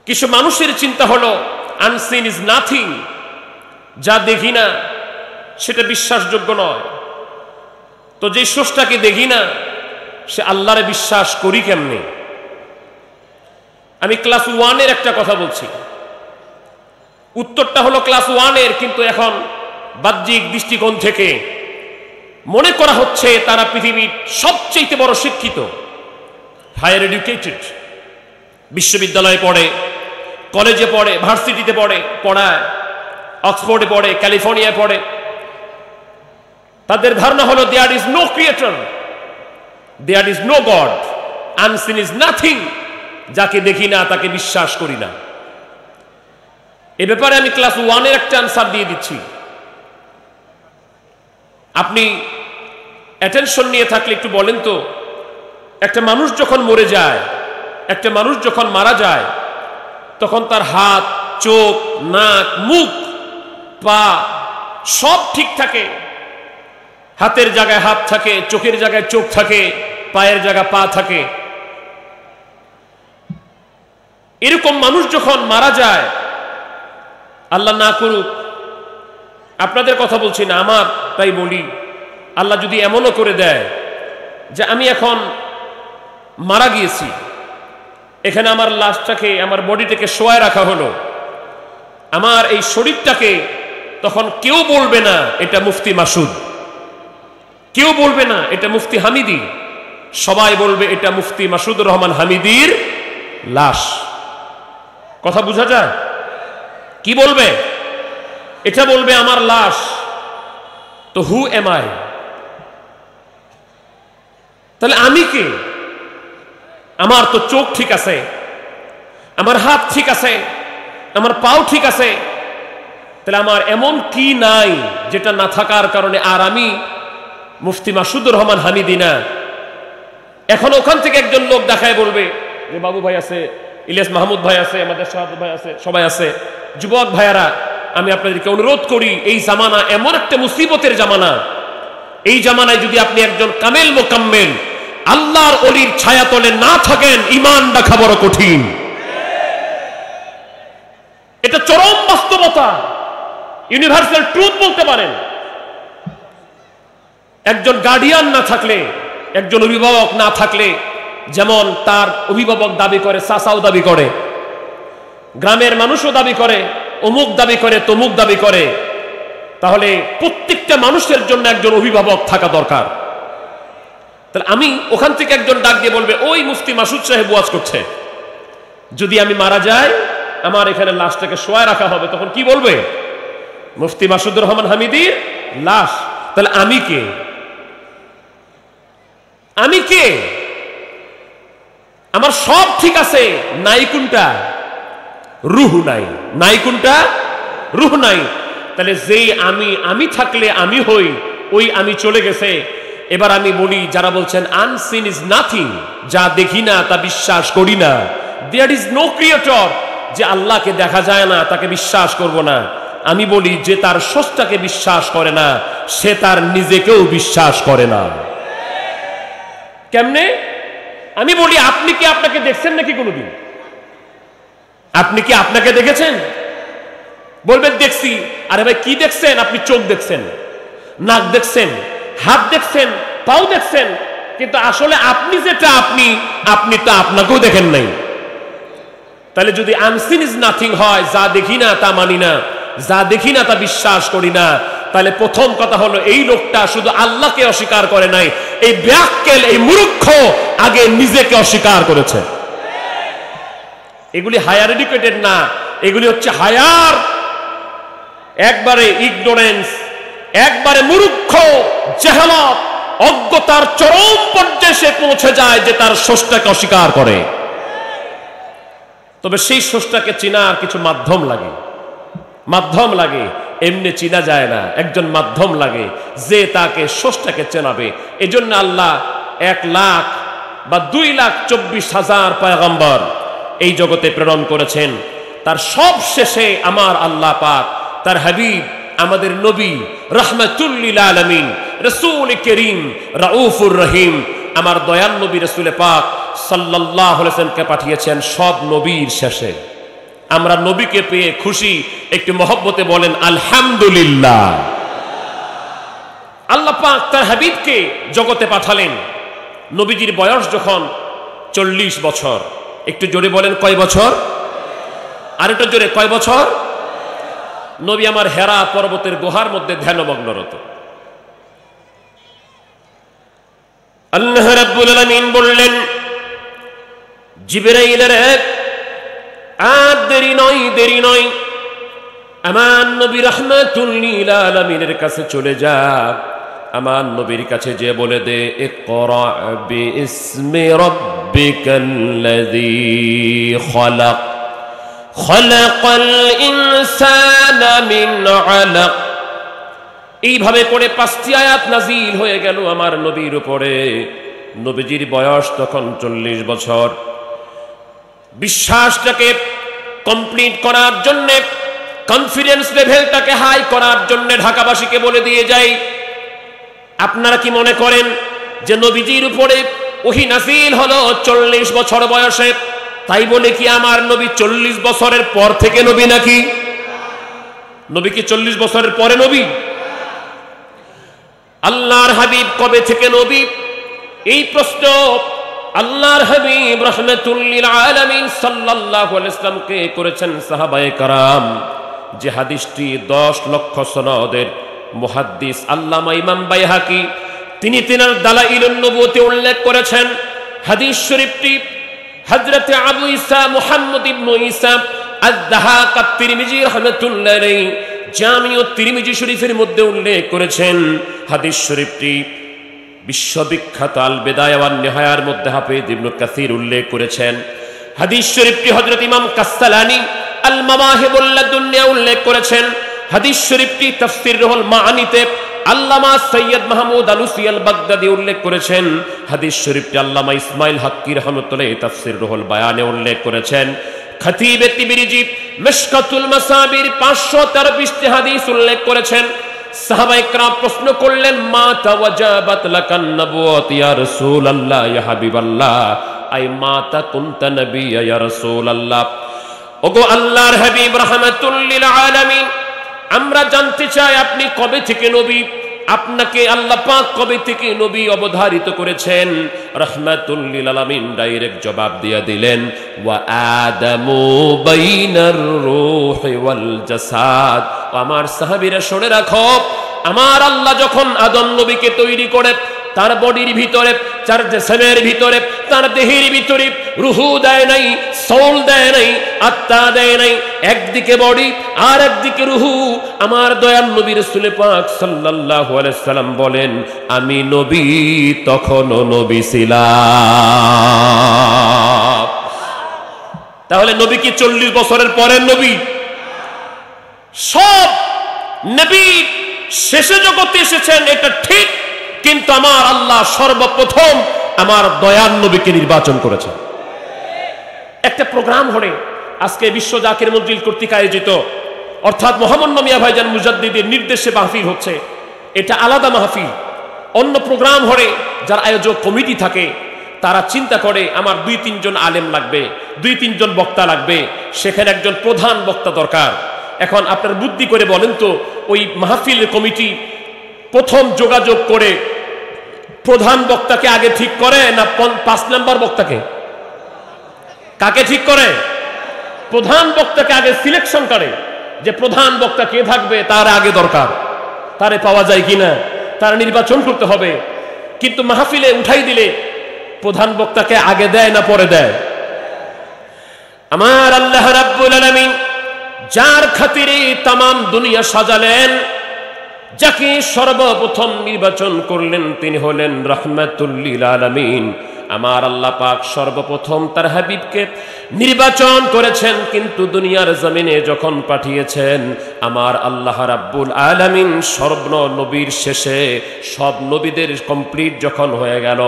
কিছু মানুষের চিন্তা হলো আনসিন ইজ নাথিং, যা দেখি না সেটা বিশ্বাসযোগ্য নয়। তো যে স্রষ্টাকে দেখি না সে আল্লাহরে বিশ্বাস করি কেমনে? আমি ক্লাস 1-এর একটা কথা বলছি, উত্তরটা হলো ক্লাস 1-এর, কিন্তু এখন বাহ্যিক দৃষ্টিকোণ থেকে মনে করা হচ্ছে তারা পৃথিবীর সবচেয়ে বড় শিক্ষিত, হায়ার এডুকেটেড, বিশ্ববিদ্যালয়ে পড়ে, কলেজে পড়ে, ভার্সিটিতে পড়ায়, অক্সফোর্ডে পড়ে, ক্যালিফোর্নিয়ায় পড়ে। তাদের ধারণা হলো there is no creator, there is no god, unseen is nothing, যাকে দেখি না তাকে বিশ্বাস করি না। এ ব্যাপারে আমি ক্লাস 1-এর একটা আনসার দিয়ে দিচ্ছি। আপনি অ্যাটেনশন নিয়ে থাকলে একটু বলেন তো, একটা মানুষ যখন মরে যায়, একটা মানুষ যখন মারা যায়, তখন তার হাত, চোখ, নাক, মুখ, পা সব ঠিক থাকে। হাতের জায়গায় হাত থাকে, চোখের জায়গায় চোখ থাকে, পায়ের জায়গায় পা থাকে। এরকম মানুষ যখন মারা যায়, আল্লাহ না করুক, আপনাদের কথা বলছি না, আমার তাই বলি, আল্লাহ যদি এমনও করে দেয় যে আমি এখন মারা গিয়েছি, এখানে আমার লাশটাকে, আমার বডিটাকে শোয়ায় রাখা হলো, আমার এই শরীরটাকে তখন কেউ বলবে না এটা মুফতি মাসুদ, কেউ বলবে না এটা মুফতি হামিদি, সবাই বলবে এটা মুফতি মাসুদুর রহমান হামিদির লাশ। কথা বোঝা যায়? কি বলবে? এটা বলবে আমার লাশ। তো হু এম আই? তাহলে আমি কে? আমার তো চোখ ঠিক আছে, আমার হাত ঠিক আছে, আমার পাও ঠিক আছে, তাহলে আমার এমন কি নাই যেটা না থাকার কারণে আর আমি মুফতি মাসুদুর রহমান হামিদি না? এখন ওখান থেকে একজন লোক দেখায় বলবে যে বাবু ভাই আছে, ইলিয়াস মাহমুদ ভাই আছে, আমাদের শাহাদত ভাই আছে, সবাই আছে, যুবক ভাইয়ারা, আমি আপনাদেরকে অনুরোধ করি, এই জামানা এমন একটা মুসিবতের জামানা, এই জামানায় যদি আপনি একজন কামেল মোকাম্মেল আল্লাহর ওলির ছায়াতলে না থাকেন, ঈমান রাখা বড় কঠিন। এটা চরম বাস্তবতা, ইউনিভার্সাল ট্রুথ বলতে পারেন। একজন গার্ডিয়ান না থাকলে, একজন অভিভাবক না থাকলে, যেমন তার অভিভাবক দাবি করে, চাচাও দাবি করে, গ্রামের মানুষও দাবি করে, অমুক দাবি করে, তমুক দাবি করে, তাহলে প্রত্যেকটা মানুষের জন্য একজন অভিভাবক থাকা দরকার। তাহলে আমি ওখান থেকে একজন ডাক দিয়ে বলবে ওই মুফতি মাসুদ সাহেব ওয়াজ করছে, যদি আমি মারা যাই আমার এখানে লাশটাকে শোয়ায় রাখা হবে, তখন কি বলবে? মুফতি মাসুদুর রহমান হামিদির লাশ। তাহলে আমি কে? আমি কে? আমার সব ঠিক আছে, নাই কোনটা? রুহ নাই। নাই কোনটা? রুহ নাই। তাহলে যেই আমি থাকলে আমি হই, ওই আমি চলে গেছে। এবার আমি বলি, যারা বলছেন আনসিন ইজ নাথিং, যা দেখি না তা বিশ্বাস করি না, দেয়ার ইজ নো ক্রিয়েটর, যে আল্লাহকে দেখা যায় না তাকে বিশ্বাস করব না, আমি বলি যে তার স্রষ্টাকে বিশ্বাস করে না সে তার নিজেকেও বিশ্বাস করে না। কেমনে? আমি বলি, আপনি কি আপনাকে দেখছেন নাকি কোনোদিন? আপনি কি আপনাকে দেখেছেন? বলবেন দেখছি। আরে ভাই কি দেখছেন? আপনি চোখ দেখছেন, নাক দেখছেন, হাত দেখছেন, পাও দেখছেন, কিন্তু আসলে আপনি যেটা আপনি তো আপনাকেও দেখেন নাই। তাহলে যদি আনসিন ইজ নাথিং হয়, যা দেখি না তা মানি না, যা দেখি না তা বিশ্বাস করি না, তাহলে প্রথম কথা হলো এই লোকটা শুধু আল্লাহকে অস্বীকার করে নাই, এই ব্যাক্কেল, এই মূর্খ আগে নিজেকে অস্বীকার করেছে। এগুলি হায়ার এডুকেটেড না, এগুলি হচ্ছে হায়ার একবারে ইগনোরেন্স, একবারে মূর্খ, জাহালাত, অজ্ঞতার চরম পর্যায়ে সে পৌঁছে যায় যে তার স্রষ্টাকে অস্বীকার করে। তবে সেই স্রষ্টাকে চেনার কিছু মাধ্যম লাগে, মাধ্যম লাগে, এমনি চিনা যায় না, একজন মাধ্যম লাগে যে তাকে স্রষ্টাকে চেনাবে। এজন্য আল্লাহ 1 লাখ বা 2,24,000 পয়গম্বর এই জগতে প্রেরণ করেছেন। তার সব শেষে আমার আল্লাহ পাক তার হাবিব আমাদের নবী রাহমাতুল লিল আলামিন রাসূল করিম রাউফুর রহিম আমার দয়াল নবী রাসূল পাক সাল্লাল্লাহু আলাইহি ওয়াসাল্লামকে পাঠিয়েছেন সব নবীর শেষে। আমরা নবীকে পেয়ে খুশি, একটু মহব্বতে বলেন আলহামদুলিল্লাহ। আল্লাহ পাক তার হাবিবকে জগতে পাঠালেন। নবীজির বয়স যখন 40 বছর, একটু জোরে বলেন কয় বছর? আর একটু জোরে, কয় বছর? নবী আমার হেরা পর্বতের গুহার মধ্যে ধ্যানমগ্নরত। আল্লাহ রাব্বুল আলামিন বললেন, জিবরাইলের আর দেরি নয়, আমার নবী রাহমাতুল লিল আলামিনের কাছে চলে যা। আমার নবীর কাছে যে বলে দে, ইকরা বিইসমি রাব্বিকাল্লাযী খালাক, খালাকাল ইনসানা মিন আলাক। এইভাবে করে 5টি আয়াত নাজিল হয়ে গেল আমার নবীর উপরে। নবীজির বয়স তখন 40 বছর। বিশ্বাসটাকে কমপ্লিট করার জন্য, কনফিডেন্স লেভেলটাকে হাই করার জন্য ঢাকাবাসীকে বলে দিয়ে যাই, আপনারা কি মনে করেন যে নবীজির উপরে ওহী নাজিল হলো 40 বছর বয়সে, তাই বলে কি আমার নবী 40 বছরের পর থেকে নবী নাকি? নবী কি 40 বছরের পরে নবী? আল্লাহর হাবিব কবে থেকে নবী? এই প্রশ্ন আল্লাহর হাবিব রাহমাতুল লিল আলামিন সাল্লাল্লাহু আলাইহি ওয়াসাল্লামকে করেছেন সাহাবায়ে কারাম। যে হাদিসটি 10 লক্ষ সনদের মুহাদ্দিস আল্লামা ইমাম বাইহাকি তিনি তিনার দালাইলুন নবুওয়াতে উল্লেখ করেছেন। হাদিস শরীফটি হযরত আবু ঈসা মুহাম্মদ ইবনে ঈসা আয-যাহাক আত-তিরমিজি রাহমাতুল্লাহি আলাইহি জামিউত তিরমিজি শরীফের মধ্যে উল্লেখ করেছেন। হাদিস শরীফটি বিশ্ববিখ্যাত আল বিদায়া ওয়ান নিহায়ার মধ্যে হাফেজ ইবনে কাসির উল্লেখ করেছেন। হাদিস শরীফটি হযরত ইমাম কাসসালানি আল মাওয়াহিবুল লাদুন্নিয়া উল্লেখ করেছেন। হাদিস শরীফটি তাফসীর রুহুল মাআনিতে আল্লামা সৈয়দ মাহমুদ আলুসি আল বাগদাদি উল্লেখ করেছেন। হাদিস শরীফটি আল্লামা ইসমাইল হাক্কি রাহমাতুল্লাহি তাফসীর রুহুল বায়ানে উল্লেখ করেছেন। খতিব তিবরিজি মিশকাতুল মাসাবির 523টি হাদিস উল্লেখ করেছেন। সাহাবায়ে কেরাম প্রশ্ন করলেন, মা তাওয়াজাবাত লাকান নবুওয়াত ইয়া রাসূলুল্লাহ ইয়া হাবিবাল্লাহ, আই মাতা কুনতা নবিয়্যা ইয়া রাসূলুল্লাহ। ওগো আল্লাহর হাবিব রাহমাতুল লিল আলামিন, আমরা জানতে চাই আপনি কবে থেকে নবী, আপনাকে আল্লাহ পাক কবে থেকে নবী অবধারিত করেছেন? রাহমাতুল লিল আলামিন ডাইরেক্ট জবাব দিয়ে দিলেন, ওয়া আদামু বাইনার রূহি ওয়াল জাসাদ। আমার সাহাবীরা শুনে রাখো, আমার আল্লাহ যখন আদম নবীকে তৈরি করে তার বডির ভিতরে, তার জিসমের ভিতরে, তার দেহের ভিতরে রুহু দেয় নাই, সোল দেয় নাই, আত্মা দেয় নাই, একদিকে বডি আর একদিকে রুহু। আমার দয়াল নবী রাসূল পাক সাল্লাল্লাহু আলাইহি সাল্লাম বলেন, আমি নবী তখনও নবী ছিলাম। তাহলে নবী কি 40 বছরের পরের নবী? সব নবী শেষে জগতে এসেছেন, এটা ঠিক, কিন্তু আমার আল্লাহ সর্বপ্রথম আমার দয়াল নবীকে নির্বাচন করেছেন। একটা প্রোগ্রাম হলে আজকে বিশ্ব জাকির মঞ্জিল কর্তৃক আয়োজিত, অর্থাৎ মোহাম্মদ মিয়া ভাইজান মুজাদ্দিদের নির্দেশে মাহফিল হচ্ছে, এটা আলাদা মাহফিল। অন্য প্রোগ্রাম হলে যার আয়োজক কমিটি থাকে তারা চিন্তা করে আমার 2-3 জন আলেম লাগবে, 2-3 জন বক্তা লাগবে, সেখানে একজন প্রধান বক্তা দরকার। এখন আপনার বুদ্ধি করে বলেন তো, ওই মাহফিলের কমিটি প্রথম যোগাযোগ করে প্রধান বক্তাকে আগে ঠিক করে না 5 নম্বর বক্তাকে? কাকে ঠিক করে? প্রধান বক্তাকে আগে সিলেকশন করে, যে প্রধান বক্তা কে থাকবে তার আগে দরকার, তারে পাওয়া যায় কিনা, তার নির্বাচন করতে হবে। কিন্তু মাহফিলে উঠাই দিলে প্রধান বক্তাকে আগে দেয় না পরে দেয়? আমার আল্লাহ রাব্বুল আলামিন যার খাতিরে তামাম দুনিয়া সাজালেন, যাকে সর্বপ্রথম নির্বাচন করলেন তিনি হলেন রাহমাতুল লিল আলামিন। আমার আল্লাহ পাক সর্বপ্রথম তার হাবিবকে নির্বাচন করেছেন, কিন্তু দুনিয়ার জমিনে যখন পাঠিয়েছেন আমার আল্লাহ রাব্বুল আলামিন সর্ব নবীর শেষে সব নবীদের কমপ্লিট যখন হয়ে গেল,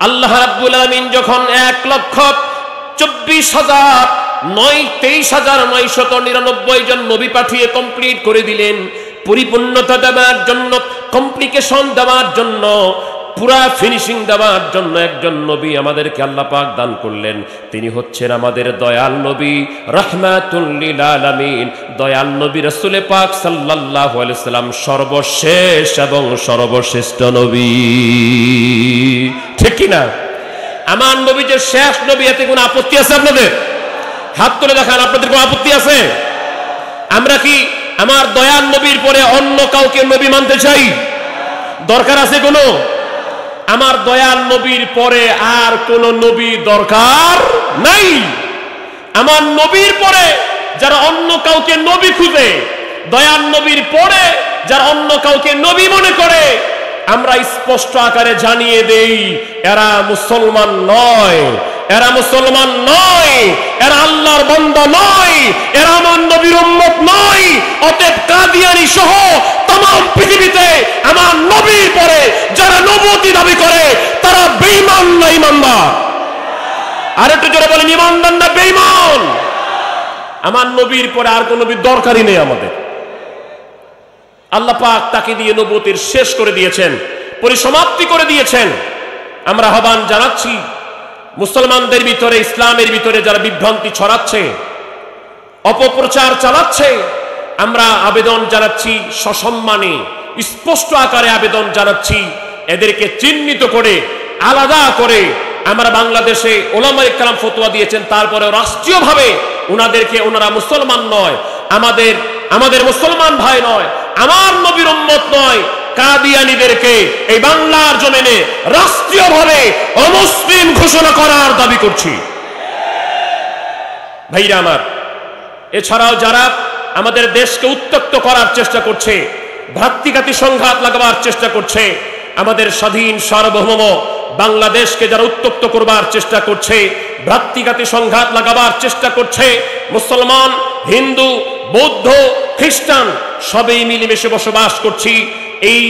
আল্লাহ রাব্বুল আলামিন যখন 1,24,999 জন নবী পাঠিয়ে কমপ্লিট করে দিলেন, পরিপূর্ণতা দেওয়ার জন্য, কমপ্লিকেশন দেওয়ার জন্য, পুরা ফিনিশিং দেওয়ার জন্য একজন নবী আমাদেরকে আল্লাহ পাক দান করলেন। তিনি হচ্ছেন আমাদের দয়াল নবী, রাহমাতুল লিল আলামিন। দয়াল নবী রাসূল পাক সাল্লাল্লাহু আলাইহি সাল্লাম সর্বশেষ এবং সর্বশ্রেষ্ঠ নবী, ঠিক কি না? আমার নবী যে শেষ নবী, এতে কোনো আপত্তি আছে আপনাদের? হাত তুলে দেখান, আপনাদের কোনো আপত্তি আছে? আমরা কি আমার দয়াল নবীর পরে অন্য কাউকে নবী মানতে চাই? দরকার আছে কোনো? আমার দয়াল নবীর পরে আর কোন নবী দরকার নাই। আমার নবীর পরে যারা অন্য কাউকে নবী খুঁজে, দয়াল নবীর পরে যারা অন্য কাউকে নবী মনে করে, আমরা স্পষ্ট আকারে জানিয়ে দেই এরা মুসলমান নয়, এরা মুসলমান নয়, এরা আল্লাহর বান্দা নয়, এরা আমার নবীর উম্মত নয়। অতএব কাদিয়ানী সহ तमाम পৃথিবীতে আমার নবীর পরে যারা নবুয়তি দাবি করে তারা বেঈমান না ঈমানদার? আর একটু জোরে বলেন, ঈমানদার না বেঈমান? আমার নবীর পরে আর কোন নবীর দরকারই নেই আমাদের। আল্লাহ পাক তাকে দিয়ে নবুয়তির শেষ করে দিয়েছেন, পরিসমাপ্তি করে দিয়েছেন। আমরা আহ্বান জানাচ্ছি মুসলমানদের ভিতরে, ইসলামের ভিতরে যারা বিভ্রান্তি ছড়াচ্ছে, অপপ্রচার চালাচ্ছে, আমরা আবেদন জানাচ্ছি, সসম্মানে স্পষ্ট আকারে আবেদন জানাচ্ছি, এদেরকে চিহ্নিত করে আলাদা করে। আমরা বাংলাদেশে ওলামায়ে কেরাম ফতোয়া দিয়েছেন, তারপরে রাষ্ট্রীয়ভাবে ওনাদেরকে, ওনারা মুসলমান নয়, আমাদের মুসলমান ভাই নয়, আমার নবীর উম্মত নয়, কাদিয়ানীদেরকে এই বাংলার জমিনে রাষ্ট্রীয়ভাবে অমুসলিম ঘোষণা করার দাবি করছি। ভাইরা আমার, এছাড়াও যারা আমাদের দেশকে উত্তপ্ত করার চেষ্টা করছে, ভ্রাতৃঘাতী সংঘাত লাগাবার চেষ্টা করছে, আমাদের স্বাধীন সার্বভৌম বাংলাদেশকে যারা উত্তপ্ত করবার চেষ্টা করছে, ভ্রাতৃঘাতী সংঘাত লাগাবার চেষ্টা করছে, মুসলমান, হিন্দু, বৌদ্ধ, খ্রিস্টান সবাই মিলেমিশে বসবাস করছি। এই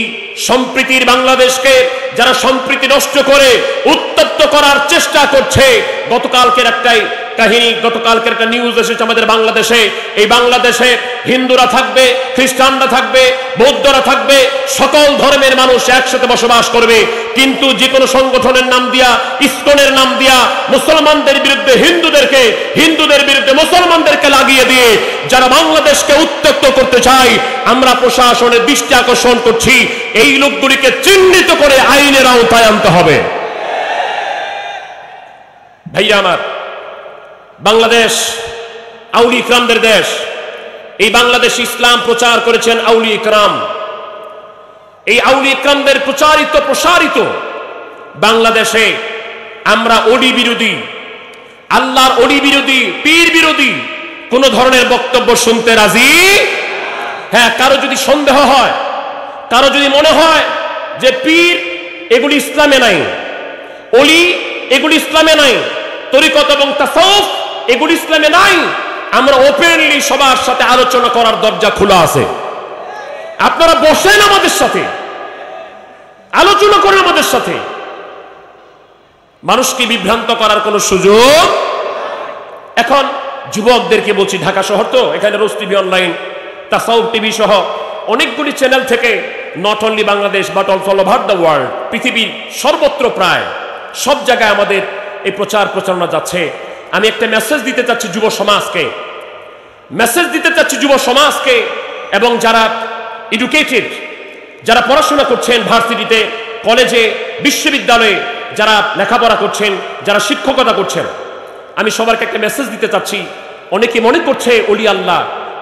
সম্প্রীতির বাংলাদেশকে যারা সম্প্রীতি নষ্ট করে উত্তপ্ত করার চেষ্টা করছে, গতকালকের একটাই কাহিনী, গতকালকের একটা নিউজ এসেছে আমাদের বাংলাদেশে। এই বাংলাদেশে হিন্দুরা থাকবে, খ্রিস্টানরা থাকবে, বৌদ্ধরা থাকবে, সকল ধর্মের মানুষ একসাথে বসবাস করবে। কিন্তু যে কোনো সংগঠনের নাম দিয়া, ইসকনের নাম দিয়া মুসলমানদের বিরুদ্ধে হিন্দুদেরকে, হিন্দুদের বিরুদ্ধে মুসলমানদেরকে লাগিয়ে দিয়ে যারা বাংলাদেশকে উত্তপ্ত করতে চায়, আমরা প্রশাসনের দৃষ্টি আকর্ষণ করছি, এই লোকগুলিকে চিহ্নিত করে আইনের আওতায় আনতে হবে। ভাইয়া আমার, বাংলাদেশ আউলিয়া ইকরামদের দেশ। এই বাংলাদেশ ইসলাম প্রচার করেছেন আউলিয়া ইকরাম। এই আউলিয়া ইকরামদের প্রচারিত প্রসারিত বাংলাদেশে আমরা ওলি বিরোধী, আল্লাহর ওলি বিরোধী, পীর বিরোধী কোন ধরনের বক্তব্য শুনতে রাজি। হ্যাঁ, কারো যদি সন্দেহ হয়, কারো যদি মনে হয় যে পীর এগুলি ইসলামে নাই, ওলি এগুলি ইসলামে নাই, তরিকত এবং তাসাউফ এগুলি ইসলামে নাই, আমরা ওপেনলি সবার সাথে আলোচনা করার দরজা খোলা আছে। আপনারা বসেন আমাদের সাথে, আলোচনা করেন আমাদের সাথে। মানুষকে বিভ্রান্ত করার কোনো সুযোগ। এখন যুবকদেরকে বলছি, ঢাকা শহর তো, এখানে রোজ টিভি অনলাইন, তাসাউফ টিভি সহ অনেকগুলি চ্যানেল থেকে, not only Bangladesh but also all over the world, পৃথিবীর সর্বত্র প্রায় সব জায়গায় আমাদের এই প্রচার প্রচারণা যাচ্ছে। আমি একটা মেসেজ দিতে চাচ্ছি যুব সমাজকে, মেসেজ দিতে চাচ্ছি যুব সমাজকে এবং যারা এডুকেটেড, যারা পড়াশোনা করছেন ভার্সিটিতে, কলেজে, বিশ্ববিদ্যালয়ে, যারা লেখাপড়া করছেন, যারা শিক্ষকতা করছেন, আমি সবাইকে একটা মেসেজ দিতে চাচ্ছি। অনেকে মনে করছে ওলি আল্লাহ,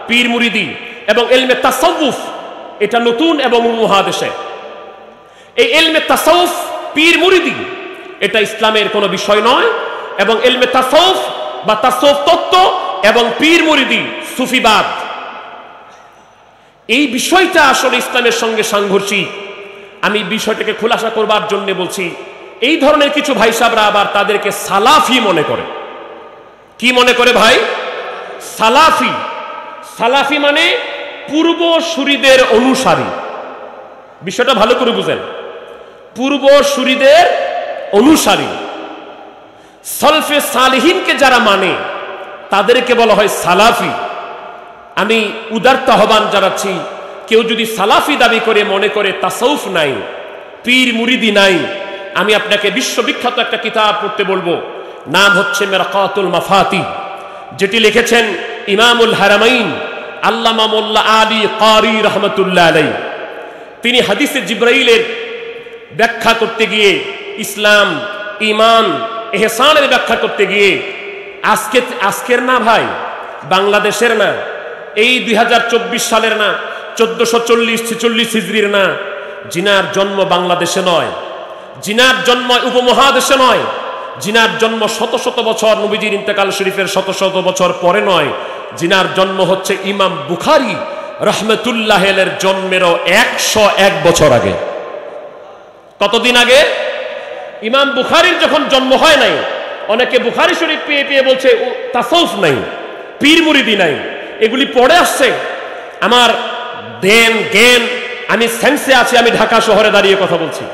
পীর মুরিদি এবং ইলমে তাসাউফ এটা নতুন এবং মহাদেশে। এই ইলমে তাসাউফ, পীর মুরিদি এটা ইসলামের কোনো বিষয় নয়, এবং ইলমে তাসাউফ বা তাসাউফ তত্ত্ব এবং পীর মুরিদি সুফিবাদ, এই বিষয়টা আসলে ইসলামের সঙ্গে সাংঘর্ষিক। আমি বিষয়টাকে খুলাসা করবার জন্য বলছি। এই ধরনের কিছু ভাই সাহেবরা আবার তাদেরকে সালাফি মনে করে। কি মনে করে ভাই? সালাফি। সালাফি মানে পূর্বসূরীদের অনুসারী। বিষয়টা ভালো করে বুঝেন, পূর্বসূরীদের অনুসারী। সলফে সালিহিনকে যারা মানে তাদেরকে বলা হয় সালাফি। আমি উদারতা আহ্বান জানাচ্ছি, কেউ যদি সালাফি দাবি করে মনে করে তাসাউফ নাই, পীর মুরিদি নাই। আমি আপনাকে বিশ্ববিখ্যাত একটা কিতাব পড়তে বলবো, নাম হচ্ছে মিরকাতুল মাফাতি, যেটি লিখেছেন ইমামুল হারামাইন আল্লামা মোল্লা আলী কারি রহমতুল্লাহ আলাইহি। তিনি হাদিসে জিব্রাইলের ব্যাখ্যা করতে গিয়ে, ইসলাম, ঈমান, ইহসানের ব্যাখ্যা করতে গিয়ে, আজকের না ভাই, বাংলাদেশের না, এই 2024 সালের না, 1440-46 হিজরির না, জিনার জন্ম বাংলাদেশে নয়, জিনার জন্ম উপমহাদেশে নয়, জিনার জন্ম শত শত বছর নবীজির ইন্তেকাল শরীফের শত শত বছর পরে নয়, জিনার জন্ম হচ্ছে ইমাম বুখারী রহমতুল্লাহ আলাইহির জন্মেরও 101 বছর আগে। কতদিন আগে? ইমাম বুখারীর যখন জন্ম হয় নাই, অনেকে বুখারী শরীফ পেয়ে পেয়ে বলছে তাসাউফ নাই, পীর মুরিদি নাই, এগুলি পড়ে আসছে। আমার দেন জ্ঞান, আমি সেন্সে আছি, আমি ঢাকা শহরে দাঁড়িয়ে কথা বলছি,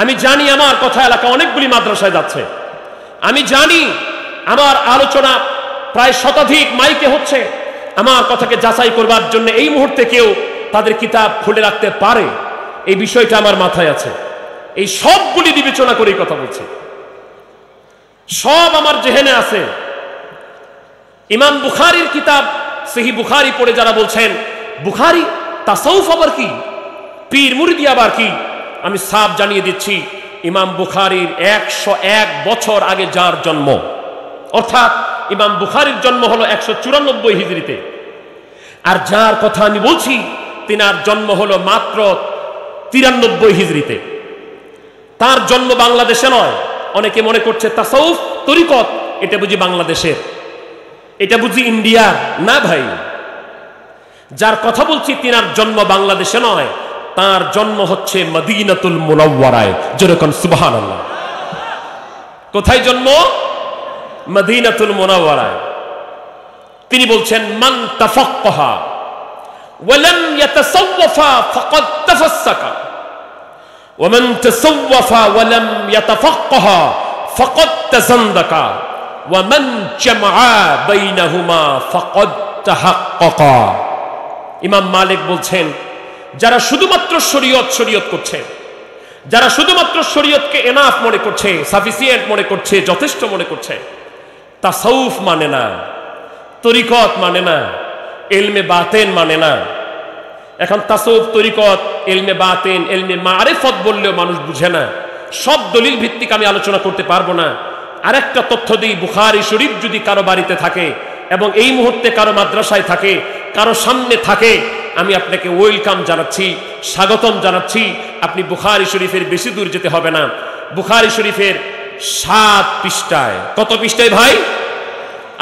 আমি জানি আমার কথা এলাকা অনেকগুলি মাদ্রাসায় যাচ্ছে, আমি জানি আমার আলোচনা প্রায় শতাধিক মাইকে হচ্ছে, আমার কথাকে যাচাই করবার জন্য এই মুহূর্তে কেউ তাদের কিতাব খুলে রাখতে পারে, এই বিষয়টা আমার মাথায় আছে। এই সবগুলি বিবেচনা করেই কথা বলছি, সব আমার জেহেনে আছে। ইমাম বুখারীর কিতাব সহিহ বুখারী পড়ে যারা বলছেন বুখারী তাসাউফ আবার কি, পীর মুরিদি আবার কি, আমি সাফ জানিয়ে দিচ্ছি, ইমাম বুখারীর 101 বছর আগে যার জন্ম, অর্থাৎ ইমাম বুখারীর জন্ম হলো 194 হিজরিতে, আর যার কথা আমি বলছি তিনার জন্ম হলো মাত্র 93 হিজরিতে। তার জন্ম বাংলাদেশে নয়। অনেকে মনে করছে তাসাউফ তরিকত এটা বুঝি বাংলাদেশের, এটা বুঝি ইন্ডিয়ার, না ভাই। যার কথা বলছি তিনার জন্ম বাংলাদেশে নয়, তার জন্ম হচ্ছে মদিনাতুল মুনাওয়ারায়, যেরকম সুবহানাল্লাহ। কোথায় জন্ম? মদিনাতুল মুনাওয়ারায়। তিনি বলছেন মান তাফাক্কাহা ওয়া লাম ইয়াতাসাওয়াফা ফাকাদ তাফাসসাকা ওয়া মান তাসাওয়াফা ওয়া লাম ইয়াতাফাক্কাহা ফাকাদ তাযান্দাকা ওয়া মান জামআ বাইনাহুমা ফাকাদ তাহাক্কাকা। ইমাম মালিক বলছেন, যারা শুধুমাত্র শরীয়ত করছে, যারা শুধুমাত্র শরীয়তকে এনাফ মনে করছে, সাফিসিয়েন্ট মনে করছে, যথেষ্ট মনে করছে, তাসাউফ মানে না, তরিকত মানে না, ইলমে বাতেন মানে না। এখন তাসাউফ, তরিকত, ইলমে বাতেন, ইলমে মারিফত বললেও মানুষ বুঝে না। সব দলিল ভিত্তিক আমি আলোচনা করতে পারবো না। আরেকটা তথ্য দিই, বুখারী শরীফ যদি কারো বাড়িতে থাকে এবং এই মুহূর্তে কারো মাদ্রাসায় থাকে, কারো সামনে থাকে, আমি আপনাকে ওয়েলকাম জানাচ্ছি, স্বাগতম জানাচ্ছি। আপনি বুখারী শরীফের বেশি দূর যেতে হবে না। বুখারী শরীফের 7 পৃষ্ঠায়, কত পৃষ্ঠায় ভাই?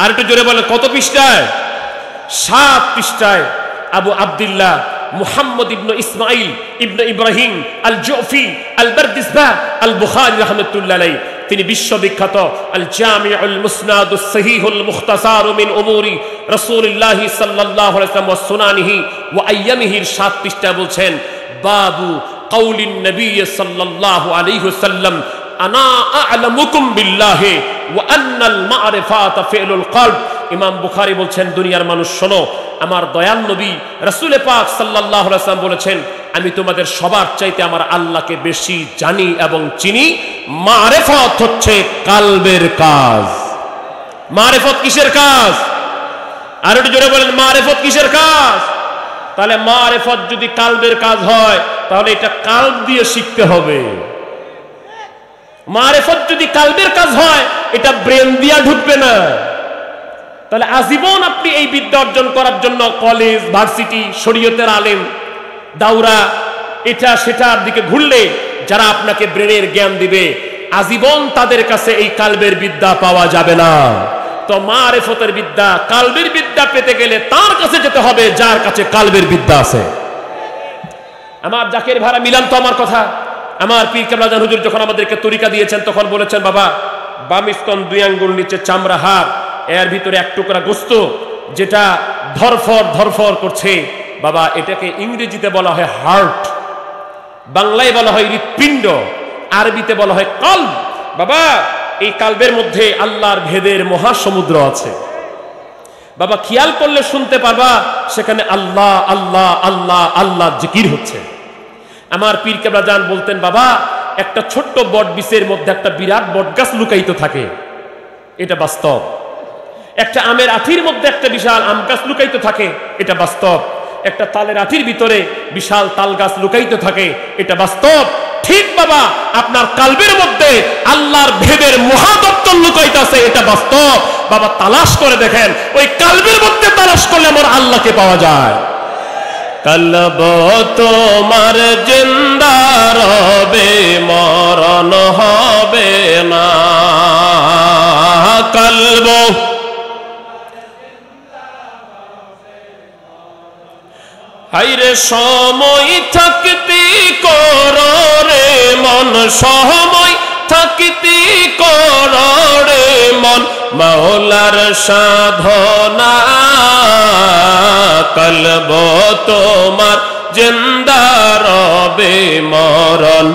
আর একটু জোরে বলেন, কত পৃষ্ঠায়? 7 পৃষ্ঠায় আবু আব্দুল্লাহ মুহাম্মদ ইবনে ইসমাইল ইবনে ইব্রাহিম আল জুফি আল বারদিসবা আল বুখারী রাহমাতুল্লাহ আলাইহি, তিনি বিশ্ববিখ্যাত আল জামিউল মুসনাদুস সহিহুল মুখতাসার মিন উমুরি রাসূলুল্লাহ সাল্লাল্লাহু আলাইহি ওয়াসাল্লাম ওয়া সুনানিহি ওয়া আইয়ামিহির 7 পৃষ্ঠায় বলছেন, বাবু কাউলিন নবী সাল্লাল্লাহু আলাইহি ওয়াসাল্লাম আনা আ'লামুকুম বিল্লাহি ওয়া আন্নাল মা'রিফাতা ফি'লুল কলব। ইমাম বুখারী বলছেন, দুনিয়ার মানুষ শোনো, আমার দয়াল নবী রাসূল পাক সাল্লাল্লাহু আলাইহি ওয়াসাল্লাম বলেছেন, আমি তোমাদের সবার চাইতে আমার আল্লাহকে বেশি জানি এবং চিনি। মারিফত হচ্ছে কালবের কাজ। মারিফত কিসের কাজ? আর একটু জোরে বলেন, মারিফত কিসের কাজ? তাহলে মারিফত যদি কালবের কাজ হয়, তাহলে এটা কালব দিয়ে শিখতে হবে। মারিফত যদি কালবের কাজ হয়, এটা ব্রেন দিয়া ঢুকবে না। তাহলে আজীবন আপনি এই বিদ্যা অর্জন করার জন্য কলেজ, ভার্সিটি, শরীয়তের আলেম, দাওরা, এটা সেটার দিকে ঘুরলে যারা আপনাকে ব্রেনের জ্ঞান দিবে, আজীবন তাদের কাছে এই কালবের বিদ্যা পাওয়া যাবে না। তো মারিফতের বিদ্যা, কালবের বিদ্যা পেতে গেলে তার কাছে যেতে হবে যার কাছে কালবের বিদ্যা আছে। আমার জাকের ভাড়া মিলান তো আমার কথা। আমার পীর কেবলা জান হুজুর যখন আমাদেরকে তরিকা দিয়েছেন, তখন বলেছেন, বাবা বাম স্তন 2 আঙ্গুল নিচে চামড়া হাড়, এর ভিতরে 1 টুকরা গোস্ত যেটা ধরফর করছে, বাবা এটাকে ইংরেজিতে বলা হয় হার্ট, বাংলায় বলা হয় হৃৎপিণ্ড, আরবিতে বলা হয় কলব। বাবা এই কালবের মধ্যে আল্লাহর ভেদের মহাসমুদ্র আছে। বাবা খেয়াল করলে শুনতে পারবা সেখানে আল্লাহ আল্লাহ আল্লাহ আল্লাহ জিকির হচ্ছে। আমার পীর কেবলা জান বলতেন, বাবা একটা ছোট্ট বট বীজের মধ্যে একটা বিরাট বটগাছ লুকায়িত থাকে, এটা বাস্তব। একটা আমের আঠির মধ্যে একটা বিশাল আম গাছ লুকায়িত থাকে, এটা বাস্তব। একটা তালের আঠির ভিতরে বিশাল তাল গাছ লুকায়িত থাকে, এটা বাস্তব। ঠিক বাবা, আপনার কালবের মধ্যে আল্লাহর ভেবের মহাদপ্তর লুকায়িত আছে, এটা বাস্তব। বাবা তালাশ করে দেখেন, ওই কালবের মধ্যে তালাশ করলে আমার আল্লাহকে পাওয়া যায়। কালব তোমার জিন্দা রবে, মরণ হবে না। কালব হাইরে সময় থাকতে করো রে মন, সময় থাকতে করো রে মন মাওলার সাধনা। কলব তোমার জিন্দা রবে, মরণ।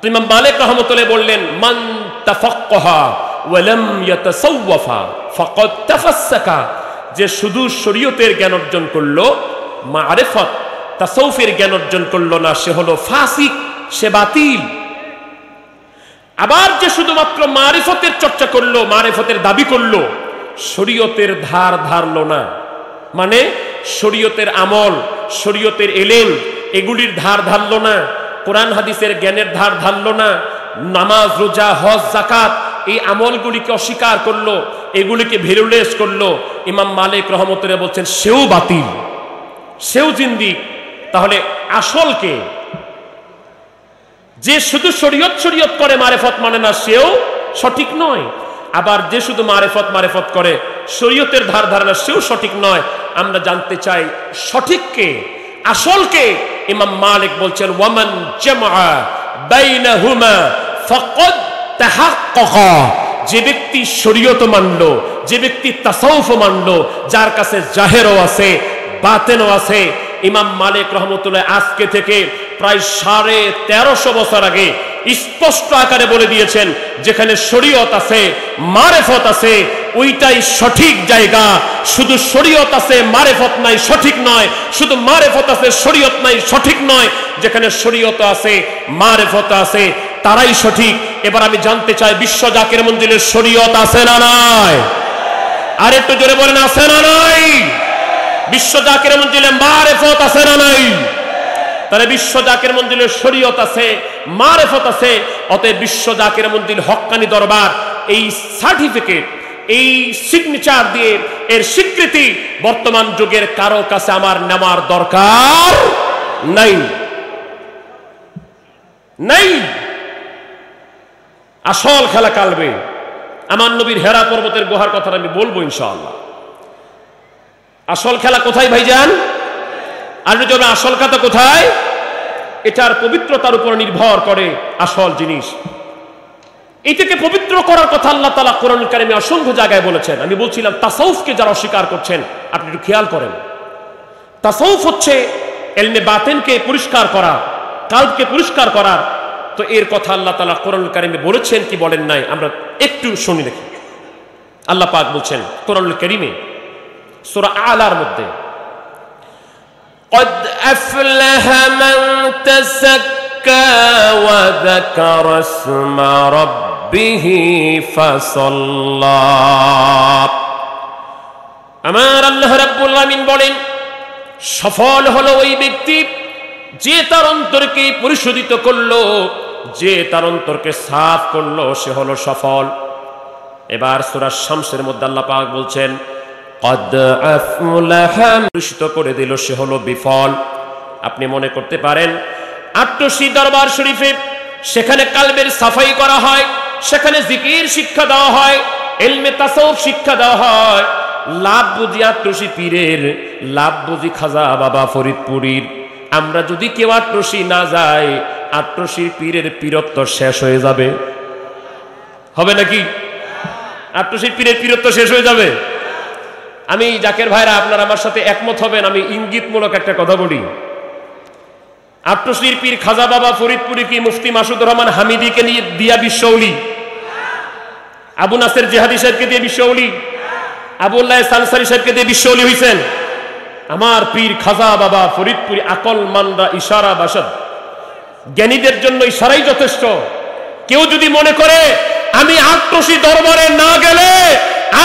ইমাম মালিক রাহমাতুল্লাহ বললেন, মান তাফাক্কাহা ওয়া লাম ইয়াতাসাওয়াফা ফাকাদ তাফাসসাকা। যে শুধু শরীয়তের জ্ঞান অর্জন করলো, মারিফত তাসাউফের জ্ঞান অর্জন করলো না, সে হলো ফাসিক, সে বাতিল। আবার যে শুধুমাত্র মারিফতের চর্চা করলো, মারিফতের দাবি করলো, শরীয়তের ধার ধারলো না, মানে শরীয়তের আমল, শরীয়তের এলেম, এগুলির ধার ধারলো না, কোরআন হাদিসের জ্ঞানের ধার ধারলো না, নামাজ রোজা হজ যাকাত এই আমলগুলিকে অস্বীকার করলো, এগুলিকে ভেরুলেস করলো, ইমাম মালিক রহমতুল্লাহ বলছেন সেও বাতিল, সেও জিন্দিক। তাহলে আসল কে? যে শুধু শরীয়ত শরীয়ত করে মারেফত মানে না, সেও সঠিক নয়। আবার যে শুধু মারেফত করে, শরীয়তের ধার ধারে না, সেও সঠিক নয়। আমরা জানতে চাই সঠিক কে, আসল কে? ইমাম মালিক বলছেন, ওয়ামান জামা বাইনাহুমা ফাকাদ তাহাক্কাকা। যে ব্যক্তি শরীয়ত মানলো, যে ব্যক্তি তাসাউফ মানলো, যার কাছে জাহেরও আছে বাতেনও আছে। ইমাম মালিক রহমতুল্লাহ আজকে থেকে প্রায় 1350 বছর আগে স্পষ্ট আকারে বলে দিয়েছেন, যেখানে শরীয়ত আছে মারেফত আছে, ওইটাই সঠিক জায়গা। শুধু শরীয়ত আছে মারেফত নাই, সঠিক নয়। শুধু মারেফত আছে শরীয়ত নাই, সঠিক নয়। যেখানে শরীয়ত আছে মারেফত আছে, তারাই সঠিক। এবার আমি জানতে চাই, বিশ্ব জাকির মঞ্জিলের শরীয়ত আছে না নাই? আর একটু জোরে বলেন, আছে না নাই? বিশ্ব জাকির মঞ্জিলে মারেফত আছে না নাই? তাহলে বিশ্ব জাকির মঞ্জিলের শরীয়ত আছে, মারেফত আছে। অতএব বিশ্ব জাকির মঞ্জিল হক্কানি দরবার এই সার্টিফিকেট, এই সিগনেচার দিয়ে এর স্বীকৃতি বর্তমান যুগের কারো কাছে আমার নেওয়ার দরকার নাই, নাই। আসল খেলা কালবে। আমার নবীর হেরা পর্বতের গুহার কথা আমি বলবো ইনশাআল্লাহ। আসল খেলা কোথায় ভাইজান? আর যদি আসল কথা কোথায়? এটার পবিত্রতার উপর নির্ভর করে আসল জিনিস। এটাকে পবিত্র করার কথা আল্লাহ তাআলা কোরআন কারিমে অসংখ্য জায়গায় বলেছেন। আমি বলছিলাম তাসাউফকে যারা অস্বীকার করছেন, আপনি একটু খেয়াল করেন। তাসাউফ হচ্ছে ইলমে বাতিনকে পরিষ্কার করা, কালবকে পরিষ্কার করার। তো এর কথা আল্লাহ তাআলা কোরআন কারিমে বলেছেন কি বলেন নাই, আমরা একটু শুনি দেখি। আল্লাহ পাক বলছেন কোরআনুল কারিমে সূরা আলার মধ্যে, قد أفلح من تزكى وذكر اسم ربه فصلى। আমার আল্লাহ রাব্বুল আলামিন বলেন, সফল হলো ওই ব্যক্তি যে তার অন্তরকে পরিশোধিত করলো, যে তার অন্তরকে সাফ করলো, সে হলো সফল। এবার সূরা শামসের মধ্যে আল্লাহ পাক বলছেন, قد أفلح পরিশুদ্ধ করে দিল, সে হলো বিফল। আপনি মনে করতে পারেন আট্টসি দরবার শরীফে সেখানে কালবের সাফাই করা হয়, সেখানে জিকির শিক্ষা দেওয়া হয়, ইলমে তাসাউফ শিক্ষা দেওয়া হয়। লাভ বুঝি আট্টসি পীরের, লাভ বুঝি খাজা বাবা ফরিদপুরীর। আমরা যদি কেউ আট্টসি না যাই, আট্টসির পীরের পীরত্ব শেষ হয়ে যাবে, হবে নাকি? আট্টসির পীরের পীরত্ব শেষ হয়ে যাবে? আমি জাকের ভাইরা আপনারা আমার সাথে একমত হবেন, আমি ইঙ্গিতমূলক একটা কথা বলি। আট্টসির পীর খাজা বাবা ফরিদপুরি কি মুফতি মাসুদুর রহমান হামিদিকে নিয়ে দিয়া বিশ্বৌলি, আবু নাসের জিহাদি সাহেবকে দিয়ে বিশ্বৌলি, আবুল্লাহ সানসারি সাহেবকে দিয়ে বিশ্বৌলি হইছেন? আমার পীর খাজা বাবা ফরিদপুরি আকল মানরা ইশারা বাসাদ, জ্ঞানীদের জন্য ইশারাই যথেষ্ট। কেউ যদি মনে করে আমি আটটসি দরবারে না গেলে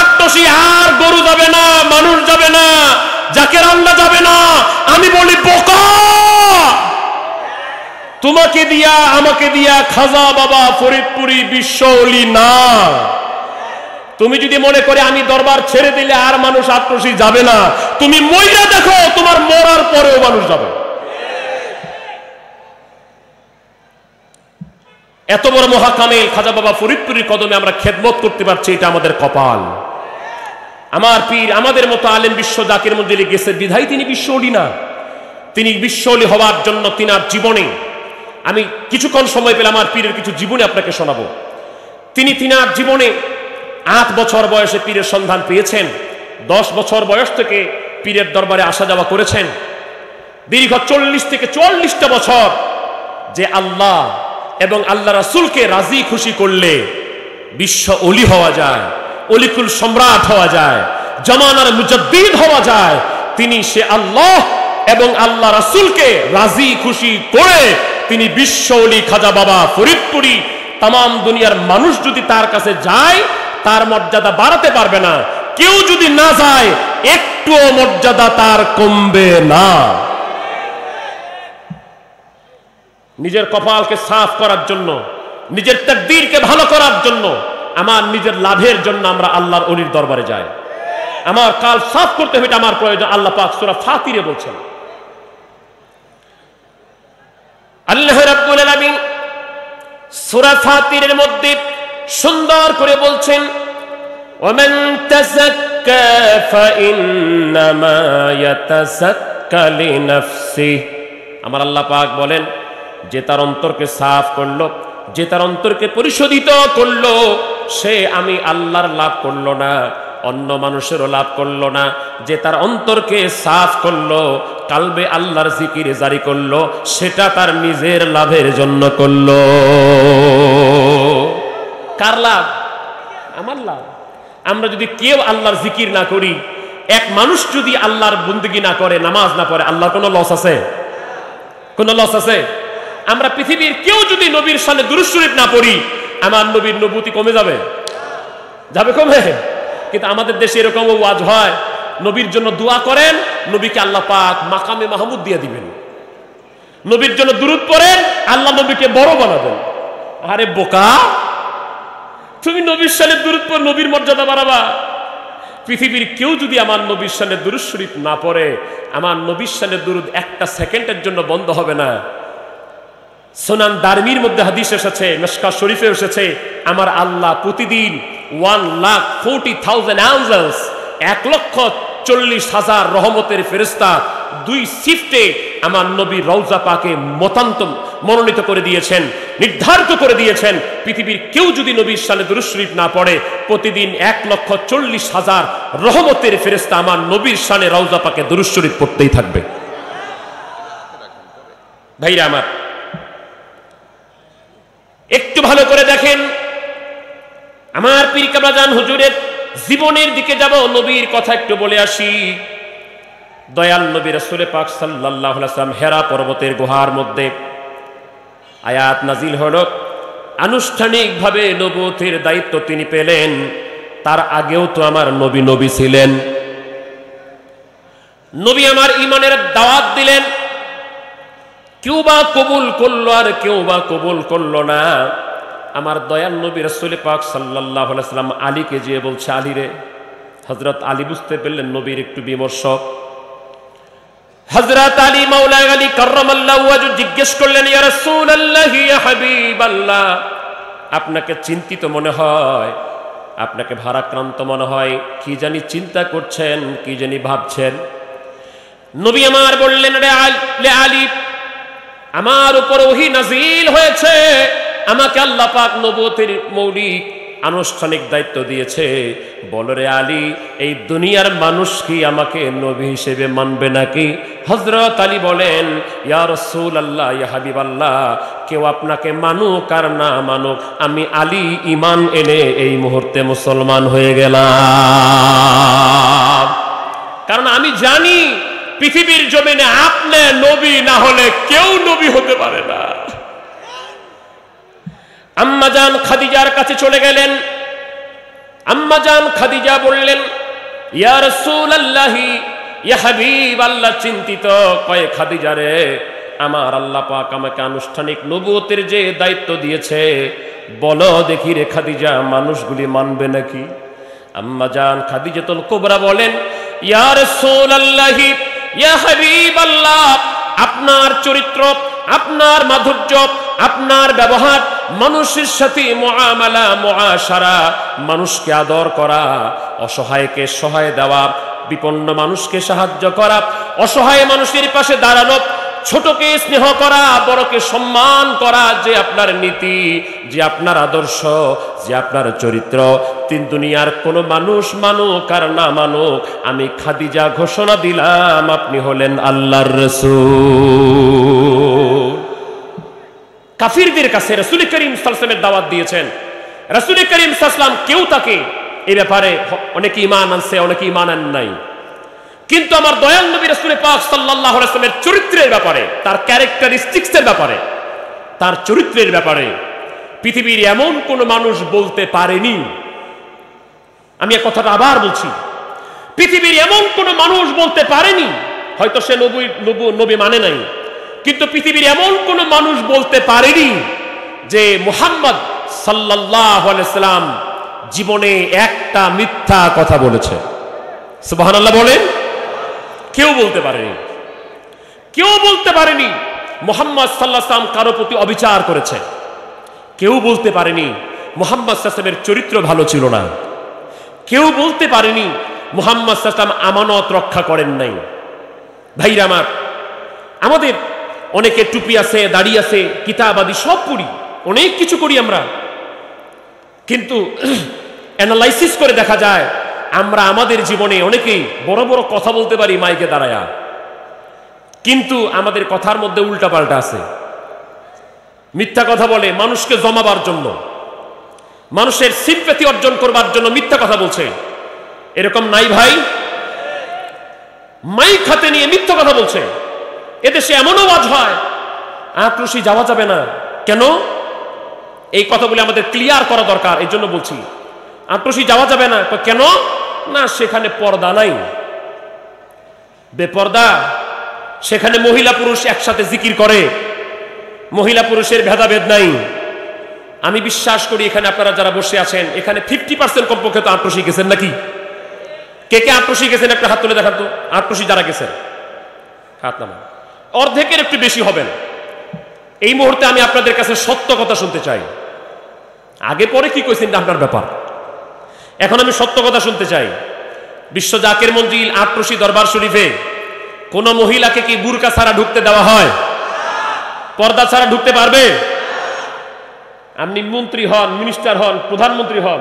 আটটসি আর গরু যাবে না, মানুষ যাবে না, জাকের আল্লাহ যাবে না, আমি বলি বোকা। তোমাকে দিয়া আমাকে দিয়া খাজা বাবা ফরিদপুরি বিশ্ব ওলি না। তুমি যদি মনে করে আমি দরবার ছেড়ে দিলে আর মানুষ আটটসি যাবে না, তুমি মইরা দেখো, তোমার মরার পরেও মানুষ যাবে। এত বড় মহাকামেল খাজা বাবা ফরিদপুরির কদমে আমরা খেদমত করতে পারছি, এটা আমাদের কপাল। আমার পীর আমাদের মতো আলেম বিশ্ব জাকির মঞ্জিলে গেছে বিধায় তিনি বিশ্ব ওলি না। তিনি বিশ্ব ওলি হওয়ার জন্য তিনার জীবনে, আমি কিছুক্ষণ সময় পেলে আমার পীরের কিছু জীবনে আপনাকে শোনাবো। তিনি তিনার জীবনে 8 বছর বয়সে পীরের সন্ধান পেয়েছেন। 10 বছর বয়স থেকে পীরের দরবারে আসা যাওয়া করেছেন। দীর্ঘ 40 থেকে 44টা বছর যে আল্লাহ এবং আল্লাহ রাসূলকে রাজি খুশি করলে বিশ্ব ওলি হওয়া যায়, অলিকুল সম্রাট হওয়া যায়, জামানার মুজাদ্দিদ হওয়া যায়, তিনি সে আল্লাহ এবং আল্লাহ রাসূলকে রাজি খুশি করে তিনি বিশ্ব ওলি খাজা বাবা ফরিদপুরি। তাম দুনিয়ার মানুষ যদি তার কাছে যায় তার মর্যাদা বাড়াতে পারবে না, কেউ যদি না যায় একটুও মর্যাদা তার কমবে না। নিজের কপালকে সাফ করার জন্য, নিজের তাকদীরকে ভালো করার জন্য, আমার নিজের লাভের জন্য আমরা আল্লাহর ওলির দরবারে যাই। আমার কাল সাফ করতে হবে, আমার প্রয়োজন। আল্লাহ পাক সূরা ফাতিরে বলছেন, আল্লাহ রাব্বুল আলামিন সূরা ফাতিরের মধ্যে সুন্দর করে বলছেন, ওয়ামান তাযাক্কা ফাইন্নামা ইয়াতাযাক্কা লিনাফসিহি। আমার আল্লাহ পাক বলেন, যে তার অন্তরকে সাফ করলো, যে তার অন্তরকে পরিশোধিত করলো, সে আমি আল্লাহর লাভ করলো না, অন্য মানুষেরও লাভ করলো না। যে তার অন্তরকে সাফ করলো, কালবে আল্লাহর জিকির জারি করলো, সেটা তার নিজের লাভের জন্য করলো। কার লাভ? আমার লাভ। আমরা যদি কেউ আল্লাহর জিকির না করি, এক মানুষ যদি আল্লাহর বন্দেগী না করে, নামাজ না পড়ে, আল্লাহর কোনো লস আছে? কোনো লস আছে? আমরা পৃথিবীর কেউ যদি নবীর সামনে দুরূদ শরীফ না পড়ি, আমার নবীর নবুতি কমে যাবে? যাবে কমে? কিন্তু আমাদের দেশে এরকম ওয়াজ হয়, নবীর জন্য দোয়া করেন, নবীকে আল্লাহ পাক মাকামে মাহমুদ দিয়ে দিবেন। নবীর জন্য দুরূদ পড়েন, আল্লাহ নবীকে বড় বানাবেন। আরে বোকা, তুমি নবীর সামনে দুরূদ পড়ে নবীর মর্যাদা বাড়াবা? পৃথিবীর কেউ যদি আমার নবীর সামনে দুরূদ শরীফ না পড়ে, আমার নবীর সামনে দুরূদ একটা সেকেন্ডের জন্য বন্ধ হবে না। সুনান দারমির মধ্যে হাদিস এসেছে, মিশকাত শরীফে এসেছে, আমার আল্লাহ প্রতিদিন 1,40,000 এঞ্জেলস, 1,40,000 রহমতের ফেরেশতা 2 শিফটে আমার নবী রওজা পাকে মনোনীত করে দিয়েছেন, নির্ধারিত করে দিয়েছেন। পৃথিবীর কেউ যদি নবীর সামনে দুরূদ শরীফ না পড়ে, প্রতিদিন 1,40,000 রহমতের ফেরেশতা আমার নবীর সামনে রওজা পাকে দুরূদ শরীফ পড়তেই থাকবে। ভাইরা আমার, একটু ভালো করে দেখেন, আমার পীর কেবলা জান হুজুরের জীবনের দিকে যাব, নবীর কথা একটু বলে আসি। দয়াল নবী রাসূল পাক সাল্লাল্লাহু আলাইহি ওয়াসাল্লাম হেরা পর্বতের গুহার মধ্যে আয়াত নাজিল হলো, আনুষ্ঠানিকভাবে নবুয়তের দায়িত্ব তিনি পেলেন। তার আগেও তো আমার নবী ছিলেন। নবী আমার ঈমানের দাওয়াত দিলেন, কেউ বা কবুল করলো আর কেউ বা কবুল করলো না। আমার দয়াল নবী রাসূল পাক সাল্লাল্লাহু আলাইহি ওয়াসাল্লাম আলীকে যেয়ে বলছে, আলী রে, হযরত আলী বুঝতে পারলেন নবীর একটু বিমর্ষ। হযরত আলী মাওলা আলী কাররামাল্লাহু ওয়াজহু জিজ্ঞেস করলেন, ইয়া রাসূলুল্লাহ, ইয়া হাবিবাল্লাহ, আপনাকে চিন্তিত মনে হয়, আপনাকে ভারাক্রান্ত মনে হয়, কি জানি চিন্তা করছেন, কি জানি ভাবছেন। নবী আমার বললেন, রে আলী, আমার উপর ওহী নাজিল হয়েছে, আমাকে আল্লাহ পাক নবুয়তের মৌলিক আনুষ্ঠানিক দায়িত্ব দিয়েছে। বলো রে আলী, এই দুনিয়ার মানুষ কি আমাকে নবী হিসেবে মানবে নাকি? হযরত আলী বলেন, ইয়া রাসূলুল্লাহ, ইয়া হাবিবাল্লাহ, কেউ আপনাকে মানুক আর না মানুক, আমি আলী ঈমান এনে এই মুহূর্তে মুসলমান হয়ে গেলাম। কারণ আমি জানি পৃথিবীর জমিনে আপনি নবী না হলে কেউ নবী হতে পারে না। আম্মাজান খাদিজার কাছে চলে গেলেন। আম্মাজান খাদিজা বললেন, ইয়া রাসূলুল্লাহি, ইয়া হাবিবাল্লাহ, চিন্তিত, কয় খাদিজা রে, আমার আল্লাহ পাক আমাকে আনুষ্ঠানিক নবুয়তের যে দায়িত্ব দিয়েছে, বলো দেখি রে খাদিজা, মানুষগুলি মানবে নাকি? আম্মাজান খাদিজাতুল কুবরা বলেন, ইয়া রাসূলুল্লাহি, ইয়া হাবিবাল্লাহ, আপনার চরিত্র, আপনার মাধুর্য, আপনার ব্যবহার, মানুষের সাথে মুআমালা, মুআশারা, মানুষকে আদর করা, অসহায়কে সহায় দেওয়া, বিপন্ন মানুষকে সাহায্য করা, অসহায় মানুষের পাশে দাঁড়ানো, ছোটকে স্নেহ করা, বড়কে সম্মান করা, যে আপনার নীতি, যে আপনার আদর্শ, যে আপনার চরিত্র, তিন দুনিয়ার কোনো মানুষ মানুক আর না মানুক, আমি খাদিজা ঘোষণা দিলাম আপনি হলেন আল্লাহর রাসূল। কাফিরদের কাছে রাসূল করিম সাল্লাল্লাহু আলাইহি ওয়াসাল্লামের দাওয়াত দিয়েছেন। রাসূল করিম সাল্লাল্লাহু আলাইহি ওয়াসাল্লাম কেউ তাকে এই ব্যাপারে অনেকে ঈমান আনছে, অনেকে ঈমান আন নাই, কিন্তু আমার দয়াল নবী রাসূল পাক সাল্লাল্লাহু আলাইহি ওয়াসাল্লামের চরিত্রের ব্যাপারে, তার ক্যারেক্টারিস্টিক্সের ব্যাপারে, তার চরিত্রের ব্যাপারে পৃথিবীর এমন কোন মানুষ বলতে পারেনি, আমি এই কথাটা আবার বলছি, পৃথিবীর এমন কোন মানুষ বলতে পারেনি, হয়তো সে নবী মানে নাই, কিন্তু পৃথিবীর এমন কোন মানুষ বলতে পারেনি যে মুহাম্মদ সাল্লাল্লাহু আলাইহি ওয়াসাল্লাম জীবনে একটা মিথ্যা কথা বলেছে। সুবহানাল্লাহ বলেন। কেউ বলতে পারেনি, কেউ বলতে পারেনি মুহাম্মদ সাল্লাল্লাহু আলাইহি ওয়াসাল্লাম কারো প্রতি অবিচার করেছে, কেউ বলতে পারেনি মুহাম্মদ সাল্লাল্লাহু আলাইহি ওয়াসাল্লামের চরিত্র ভালো ছিল না, কেউ বলতে পারেনি মুহাম্মদ সাল্লাল্লাহু আলাইহি ওয়াসাল্লাম আমানত রক্ষা করেন নাই। ভাইরা আমার, আমাদের অনেকে টুপি আছে, দাড়ি আছে, কিতাব আদি সব পড়ি, অনেক কিছু করি আমরা, কিন্তু অ্যানালাইসিস করে দেখা যায় আমরা আমাদের জীবনে অনেকেই বড় বড় কথা বলতে পারি মাইকে দাঁড়ায়া, কিন্তু আমাদের কথার মধ্যে উল্টাপাল্টা আছে। মিথ্যা কথা বলে মানুষকে জমাবার জন্য, মানুষের সিম্প্যাথি অর্জন করবার জন্য মিথ্যা কথা বলছে, এরকম নাই ভাই? মাইক হাতে নিয়ে মিথ্যা কথা বলছে। এদেশে এমন আওয়াজ হয় আক্রোশী যাওয়া যাবে না, কেন? এই কথাগুলি আমাদের ক্লিয়ার করা দরকার, এই জন্য বলছি আক্রোশী যাওয়া যাবে না, কেন? না, সেখানে পর্দা নাই, বেপর্দা, সেখানে মহিলা পুরুষ একসাথে জিকির করে, মহিলা পুরুষের ভেদাভেদ নাই। আমি বিশ্বাস করি এখানে আপনারা যারা বসে আছেন, এখানে 50% কমপক্ষে তো আক্রোশী গেছেন নাকি? কে কে আক্রোশী গেছেন একটা হাত তুলে দেখান তো। আক্রোশী যারা গেছেন হাত নামান, অর্ধেকের একটু বেশি হবেন। এই মুহূর্তে আমি আপনাদের কাছে সত্য কথা শুনতে চাই। আগে পরে কি কইছেন আপনার ব্যাপার, এখন আমি সত্য কথা শুনতে চাই। বিশ্ব জাকের মঞ্জিল আক্রোশী দরবার শরীফে কোন মহিলাকে কি বুরকা ছাড়া ঢুকতে দেওয়া হয়? পর্দা ছাড়া ঢুকতে পারবে? আপনি মন্ত্রী হন, মিনিস্টার হন, প্রধানমন্ত্রী হন,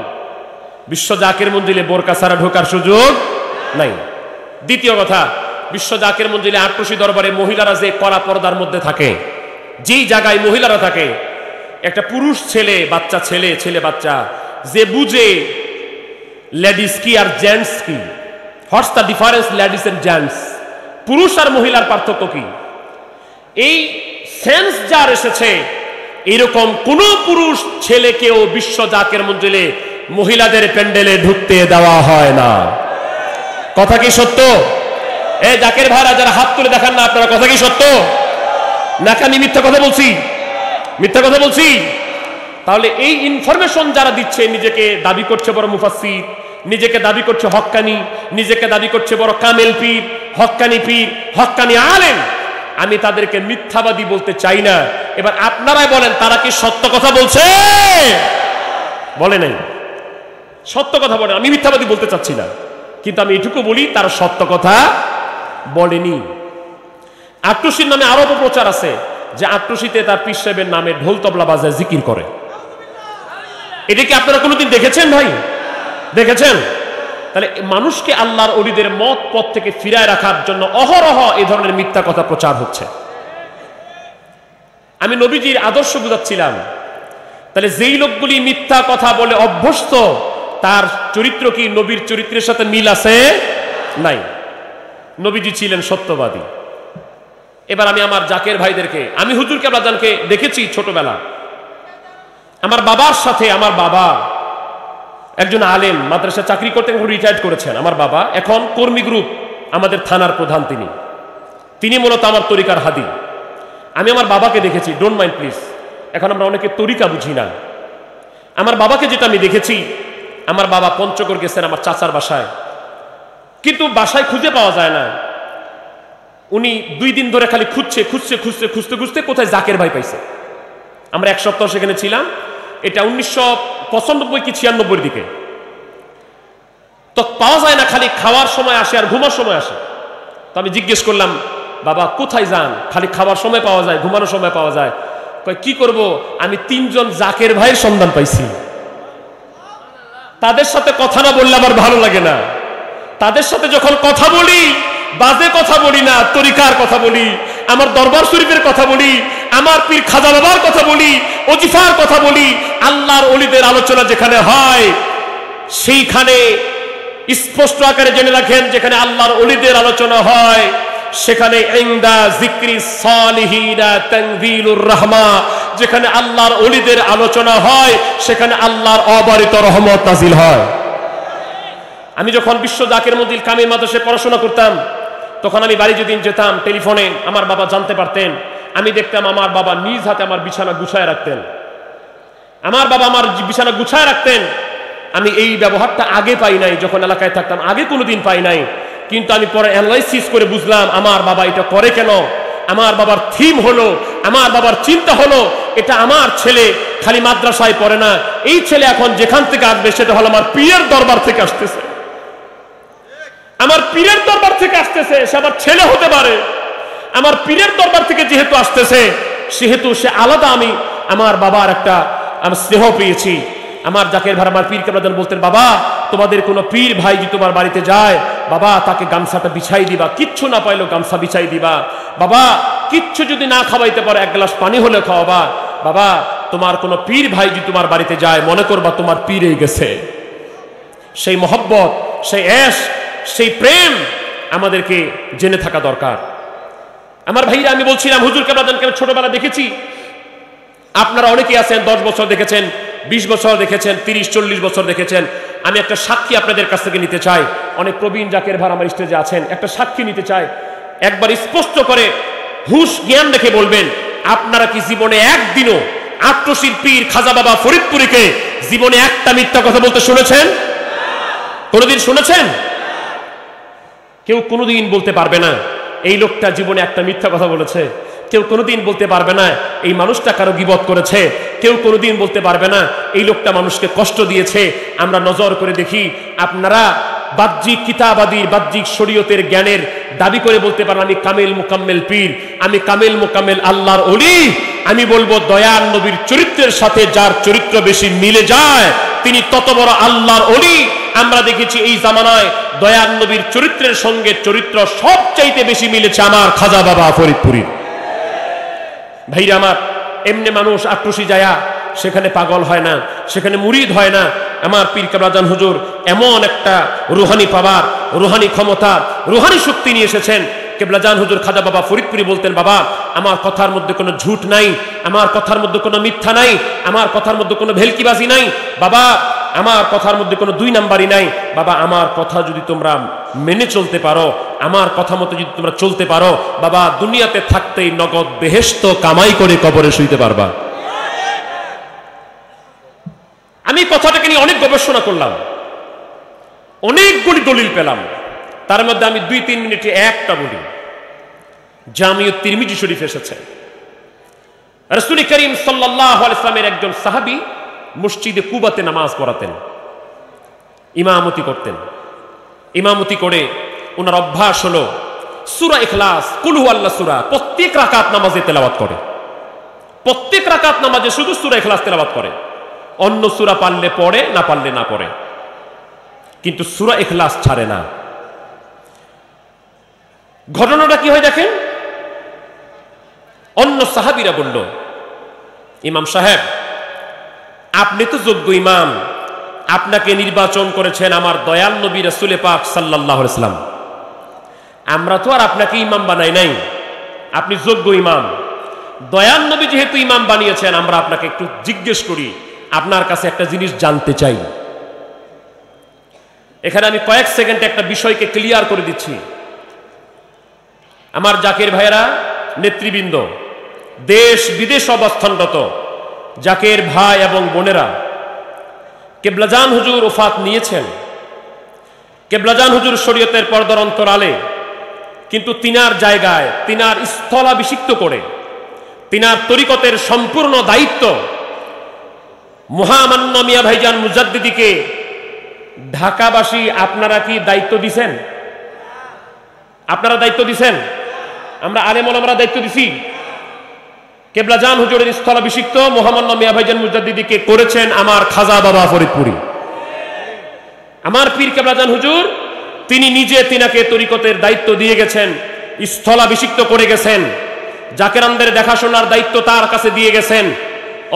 বিশ্ব জাকের মঞ্জিলে বোরকা ছাড়া ঢোকার সুযোগ নাই। দ্বিতীয় কথা, বিশ্ব জাকের মঞ্জিলে আক্রোশী দরবারে মহিলারা যে কড়া পর্দার মধ্যে থাকে, যেই জায়গায় মহিলারা থাকে, একটা পুরুষ ছেলে, বাচ্চা ছেলে, ছেলে বাচ্চা যে বুঝে লেডিস কি আর জেন্টস কি, what's the difference ladies and gents, পুরুষ আর মহিলার পার্থক্য কি, এই সেন্স যার এসেছে, এরকম কোন পুরুষ ছেলেকেও বিশ্ব জাকের মঞ্জিলে মহিলাদের প্যান্ডেলে ঢুকতে দেওয়া হয় না। কথা কি সত্য? এই জাকের ভাইরা যারা হাত তুলে দেখান না আপনারা, কথা কি সত্য নাকি আমি মিথ্যা কথা বলছি? মিথ্যা কথা বলছি? তাহলে এই ইনফরমেশন যারা দিচ্ছে, নিজেকে দাবি করছে বড় মুফাসসির, নিজেকে দাবি করছে হক্কানি, নিজেকে দাবি করছে বড় কামেল পীর, হক্কানি আলেম, আমি তাদেরকে মিথ্যাবাদী বলতে চাই না। এবার আপনারাই বলেন তারা কি সত্য কথা বলছে? বলে নাই, সত্য কথা বলে। আমি মিথ্যাবাদী বলতে চাচ্ছি না, কিন্তু আমি এটুকু বলি তারা সত্য কথা বলেনি। আক্রোশীর নামে আরো প্রচার আছে যে আক্রোশীতে তার পীর সাহেবের নামে ঢোল তবলা বাজায় জিকির করে। এটা কি আপনারা কোনোদিন দেখেছেন ভাই? দেখেছেন? তাহলে মানুষকে আল্লাহর ওলিদের মত পথ থেকে ফিরায় রাখার জন্য অহরহ এই ধরনের মিথ্যা কথা প্রচার হচ্ছে। আমি নবীজির আদর্শ বুঝাচ্ছিলাম। তাহলে যেই লোকগুলি মিথ্যা কথা বলে অভ্যস্ত, তার চরিত্র কি নবীর চরিত্রের সাথে মিল আছে? নাই। নবীজি ছিলেন সত্যবাদী। এবার আমি আমার জাকের ভাইদেরকে, আমি হুজুর কেবলাজানকে দেখেছি ছোটবেলা। আমার বাবার সাথে, আমার বাবা একজন আলেম, মাদ্রাসা চাকরি করতেন, রিটায়ার্ড করেছেন। আমার বাবা এখন কর্মী গ্রুপ আমাদের থানার প্রধান, তিনি মূলত আমার তরিকার হাদি। আমি আমার বাবাকে দেখেছি, ডোন্ট মাইন্ড প্লিজ, এখন আমরা অনেকে তরিকা বুঝি না। আমার বাবাকে যেটা আমি দেখেছি, আমার বাবা পঞ্চগড় গেছেন আমার চাচার বাসায়, কিন্তু বাসায় খুঁজে পাওয়া যায় না। উনি 2 দিন ধরে খালি খুঁজতে কোথায় জাকের ভাই পাইছে। আমরা 1 সপ্তাহ সেখানে ছিলাম, এটা 1995 কি 96 দিকে। তো পাওয়া যায় না, খালি খাওয়ার সময় আসে আর ঘুমার সময় আসে। তো আমি জিজ্ঞেস করলাম, বাবা কোথায় যান? খালি খাওয়ার সময় পাওয়া যায়, ঘুমানোর সময় পাওয়া যায়। কয় কি করব, আমি 3 জন জাকের ভাইয়ের সন্ধান পাইছি। তাদের সাথে কথা না বললে আমার ভালো লাগে না। তাদের সাথে যখন কথা বলি, বাজে কথা বলি না, তরিকার কথা বলি, আমার দরবার শরীফের কথা বলি, আমার পীর খাজা বাবার কথা বলি, ওজিফার কথা বলি, আল্লাহর ওলিদের আলোচনা যেখানে হয়, সেইখানে স্পষ্ট আকারে জেনে রাখেন, যেখানে আল্লাহর ওলিদের আলোচনা হয় সেখানে ইনদা যিকরি সালিহিনা তানজিলুর রাহমা, যেখানে আল্লাহর ওলিদের আলোচনা হয় সেখানে আল্লাহর অবারিত রহমত নাজিল হয়। আমি যখন বিশ্ব জাকির মদিল কামিল মাদ্রাসায় পড়াশোনা করতাম, তখন আমি বাড়ি যেদিন যেতাম, টেলিফোনে আমার বাবা জানতে পারতেন। আমি দেখতাম আমার বাবা নিজ হাতে আমার বিছানা গুছায় রাখতেন। আমার বাবা আমার বিছানা গুছায় রাখতেন। আমি এই ব্যবহারটা আগে পাই নাই, যখন এলাকায় থাকতাম আগে কোনোদিন পাই নাই। কিন্তু আমি পরে অ্যানালাইসিস করে বুঝলাম আমার বাবা এটা করে কেন। আমার বাবার থিম হলো, আমার বাবার চিন্তা হলো, এটা আমার ছেলে খালি মাদ্রাসায় পড়ে না, এই ছেলে এখন যেখান থেকে আসবে সেটা হলো আমার পীরের দরবার থেকে আসতেছে। আমার পীরের দরবার থেকে আসতেছে, সে আমার ছেলে হতে পারে। আমার পীরের দরবার থেকে যেহেতু আসতেছে, সেহেতু সে আলাদা। আমি আমার বাবার একটা স্নেহ পেয়েছি। আমার জাকের ভাই, আমার পীর কেবলাজান বলতেন, বাবা তোমাদের কোনো পীর ভাই যদি তোমার বাড়িতে যায়, বাবা তাকে গামছাটা বিছাই দিবা, কিচ্ছু না পাইলেও গামছা বিছাই দিবা। বাবা কিচ্ছু যদি না খাওয়াইতে পারো, 1 গ্লাস পানি হলে খাওয়াবা। বাবা তোমার কোনো পীর ভাই যদি তোমার বাড়িতে যায়, মনে করবা তোমার পীরেই গেছে। সেই মহব্বত, সেই এশ, সেই প্রেম আমাদেরকে জেনে থাকা দরকার। আমার ভাইরা, আমি বলছিলাম হুজুর কেবলাজানকে ছোটবেলা দেখেছি। আপনারা অনেকেই আছেন 10 বছর দেখেছেন, 20 বছর দেখেছেন, 30-40 বছর দেখেছেন। আমি একটা সাক্ষী আপনাদের কাছ থেকে নিতে চাই। অনেক প্রবীণ জাকের ভাই আমার স্টেজে আছেন, একটা সাক্ষী নিতে চাই। একবার স্পষ্ট করে হুঁশ জ্ঞান রেখে বলবেন, আপনারা কি জীবনে একদিনও আট্রসির পীর খাজা বাবা ফরিদপুরীকে জীবনে একটা মিথ্যা কথা বলতে শুনেছেন? কোনোদিন শুনেছেন? কেউ কোনোদিন বলতে পারবে না এই লোকটা জীবনে একটা মিথ্যা কথা বলেছে। কেউ কোনোদিন বলতে পারবে না এই মানুষটা কারো গীবত করেছে। কেউ কোনোদিন বলতে পারবে না এই লোকটা মানুষকে কষ্ট দিয়েছে। আমরা নজর করে দেখি, আপনারা বাহ্যিক কিতাবাদির, বাহ্যিক শরীয়তের জ্ঞানের দাবি করে বলতে পারেন আমি কামেল মুকাম্মেল পীর, আমি কামেল মুকাম্মেল আল্লাহর ওলি। আমি বলবো দয়াল নবীর চরিত্রের সাথে যার চরিত্র বেশি মিলে যায় তিনি তত বড় আল্লাহর ওলি। আমরা দেখেছি এই জামানায় দয়াল নবীর চরিত্রের সঙ্গে চরিত্র সবচাইতে বেশি মিলেছে আমার খাজা বাবা ফরিদপুরীর। ভাইরা আমার, এমনি মানুষ আক্রোশী যায়া সেখানে পাগল হয় না, সেখানে মুরিদ হয় না। আমার পীর কেবলাজান হুজুর এমন একটা রুহানি পাওয়ার, রুহানি ক্ষমতা, রুহানি শক্তি নিয়ে এসেছেন। কেবলাজান হুজুর খাজা বাবা ফরিদপুরী বলতেন, বাবা আমার কথার মধ্যে কোনো ঝুট নাই, আমার কথার মধ্যে কোনো মিথ্যা নাই, আমার কথার মধ্যে কোনো ভেলকিবাজি নাই। বাবা আমার কথার মধ্যে কোনো 2 নাম্বারই নাই। বাবা আমার কথা যদি তোমরা মেনে চলতে পারো, আমার কথা মতো যদি তোমরা চলতে পারো, বাবা দুনিয়াতে থাকতেই নগদ বেহেশত কামাই করে কবরে শুইতে পারবা। আমি কথাটাকে নিয়ে অনেক গবেষণা করলাম, অনেকগুলি দলিল পেলাম। তার মধ্যে আমি 2-3 মিনিটে একটা বলি। জামিউত তিরমিজি শরীফ এসেছে, রাসূল করিম সাল্লাল্লাহু আলাইহি ওয়াসাল্লামের একজন সাহাবী মসজিদে কুবাতে নামাজ পড়াতেন, ইমামতি করতেন। ইমামতি করে ওনার অভ্যাস হলো সূরা ইখলাস, কুল হুয়াল্লাহ সূরা প্রত্যেক রাকাত নামাজে তেলাওয়াত করে। প্রত্যেক রাকাত নামাজে শুধু সূরা ইখলাস তেলাওয়াত করে। অন্য সূরা পারলে পড়ে, না পারলে না পড়ে, কিন্তু সূরা ইখলাস ছাড়ে না। ঘটনাটা কি হয় দেখেন। অন্য সাহাবীরা বলল, ইমাম সাহেব আপনি তো যোগ্য ইমাম, আপনাকে নির্বাচন করেছেন আমার দয়াল নবী রাসূল পাক সাল্লাল্লাহু আলাইহি ওয়াসাল্লাম। আমরা তো আর আপনাকে ইমাম বানাই নাই, আপনি যোগ্য ইমাম। দয়ার নবী যেহেতু ইমাম বানিয়েছেন, আমরা আপনাকে একটু জিজ্ঞেস করি, আপনার কাছে একটা জিনিস জানতে চাই। এখানে আমি কয়েক সেকেন্ডে একটা বিষয়কে ক্লিয়ার করে দিচ্ছি। আমার জাকের ভাইয়েরা, নেতৃবৃন্দ, দেশ বিদেশ অবস্থানরত জাকের ভাই এবং বোনেরা, কেবলাজান হুজুর ওফাত নিয়েছেন। কেবলাজান হুজুর শরীয়তের পর্দার অন্তরালে, কিন্তু তিনার জায়গায়, তিনার স্থলাভিষিক্ত করে তিনার তরিকতের সম্পূর্ণ দায়িত্ব মহামান্য মিয়া ভাইজান মুজাদ্দিদীকে ঢাকাবাসী আপনারা কি দায়িত্ব দিছেন? আপনারা দায়িত্ব দিছেন? আমরা আলেম ওলামারা দায়িত্ব দিছি। কেবলাজান হুজুরের স্থলাভিষিক্ত মহামান্য মিয়া ভাইজান মুজাদ্দিদীকে করেছেন আমার খাজা বাবা ফরিদপুরি। আমার পীর কেবলাজান হুজুর তিনি নিজে তিনাকে তরিকতের দায়িত্ব দিয়ে গেছেন, স্থলাভিষিক্ত করে গেছেন, জাকেরানদের দেখাশোনার দায়িত্ব তার কাছে দিয়ে গেছেন।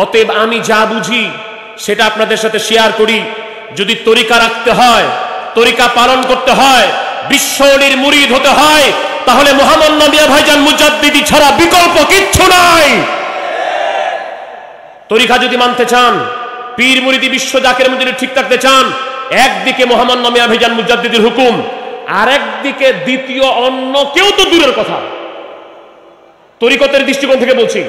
অতএব আমি যা বুঝি সেটা আপনাদের সাথে শেয়ার করি। যদি তরিকা রাখতে হয়, তরিকা পালন করতে হয়, বিশ্বলির মুরিদ হতে হয়, তাহলে মহামান্য মিয়া ভাইজান মুজাদ্দিদী ছাড়া বিকল্প কিচ্ছু নাই। তরিকা যদি মানতে চান, পীর মুরিদি বিশ্ব জাকের মধ্যে ঠিক থাকতে চান, একদিকে মহামান্য মিয়া ভাইজান মুজাদ্দিদীর হুকুম, আর একদিকে দ্বিতীয় অন্য কেউ তো দূরের কথা, তরিকতের দৃষ্টিকোণ থেকে বলছি,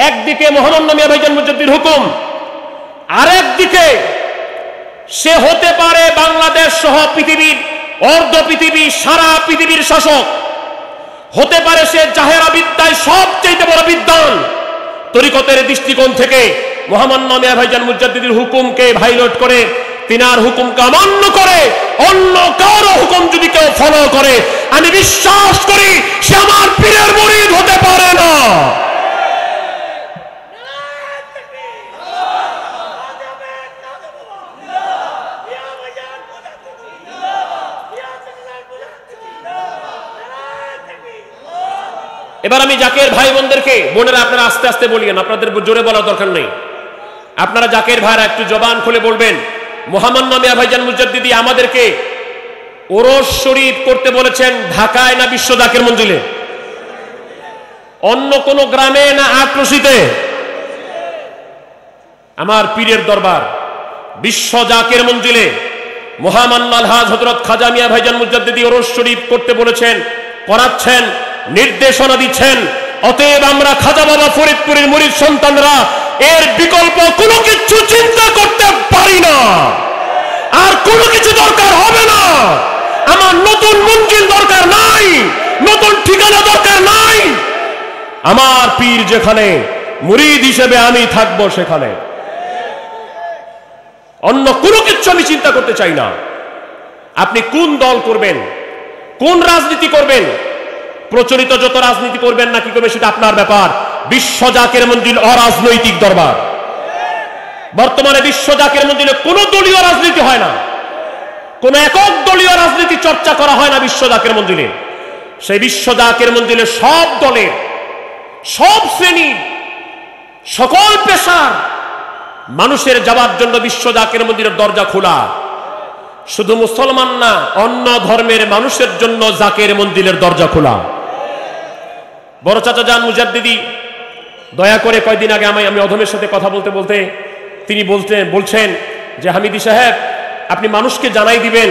একদিকে মহামান্য মিয়া ভাইজান মুজাদ্দিদীর হুকুম, আর একদিকে সে হতে পারে বাংলাদেশ সহ পৃথিবীর, অর্ধ পৃথিবী, সারা পৃথিবীর শাসক, হতে পারে সে জাহেরা বিদ্যায় সবচেয়ে বড় বিদ্বান। তরিকতের দৃষ্টিকোণ থেকে মহামান্য মিয়া ভাইজান মুজাদ্দিদীর হুকুমকে ভাইলেট করে, তিনার হুকুমকে অমান্য করে অন্য কারো হুকুম যদি কেউ ফলো করে, আমি বিশ্বাস করি সে আমার পীরের মুরিদ হতে পারে না। এবার আমি জাকের ভাই বোনদেরকে, বোনেরা আপনারা আস্তে আস্তে বলিয়েন, আপনাদের জোরে বলার দরকার নেই। আপনারা জাকের ভাইরা একটু জবান খুলে বলবেন, মহামান্য মিয়া ভাইজান মুজাদ্দিদী আমাদেরকে ওরস শরীফ করতে বলেছেন ঢাকায় না বিশ্ব জাকের মঞ্জিলে? অন্য কোন গ্রামে না আক্রোশিতে? আমার পীরের দরবার বিশ্ব জাকের মঞ্জিলে মহামান্য আলহাজ হযরত খাজা মিয়া ভাইজান মুজাদ্দিদী ওরস শরীফ করতে বলেছেন, করাচ্ছেন, নির্দেশনা দিচ্ছেন। অতএব আমরা খাজা বাবা ফরিদপুরের মুরিদ সন্তানরা এর বিকল্প কোনো কিছু চিন্তা করতে পারি না, আর কোনো কিছু দরকার হবে না। আমার নতুন মঞ্জিল দরকার নাই, নতুন ঠিকানা দরকার নাই। আমার পীর যেখানে, মুরিদ হিসেবে আমি থাকবো সেখানে। অন্য কোনো কিছু আমি চিন্তা করতে চাই না। আপনি কোন দল করবেন, কোন রাজনীতি করবেন, প্রচলিত যত রাজনীতি করবেন না কি করবেন সেটা আপনার ব্যাপার। বিশ্ব জাকের মঞ্জিল অরাজনৈতিক দরবার। বর্তমানে বিশ্ব জাকের মঞ্জিলে কোন দলীয় রাজনীতি হয় না, কোন একক দলীয় রাজনীতি চর্চা করা হয় না বিশ্ব জাকের মঞ্জিলে। সেই বিশ্ব জাকের মঞ্জিলে সব দলের, সব শ্রেণীর, সকল পেশার মানুষের যাওয়ার জন্য বিশ্ব জাকের মঞ্জিলের দরজা খোলা। শুধু মুসলমান না, অন্য ধর্মের মানুষের জন্য জাকের মঞ্জিলের দরজা খোলা। বড় চাচা জান মুজাদ্দিদী দয়া করে কয়েকদিন আগে আমি অধমের সাথে কথা বলতে বলতে তিনি বলছেন যে হামিদি সাহেব, আপনি মানুষকে জানাই দিবেন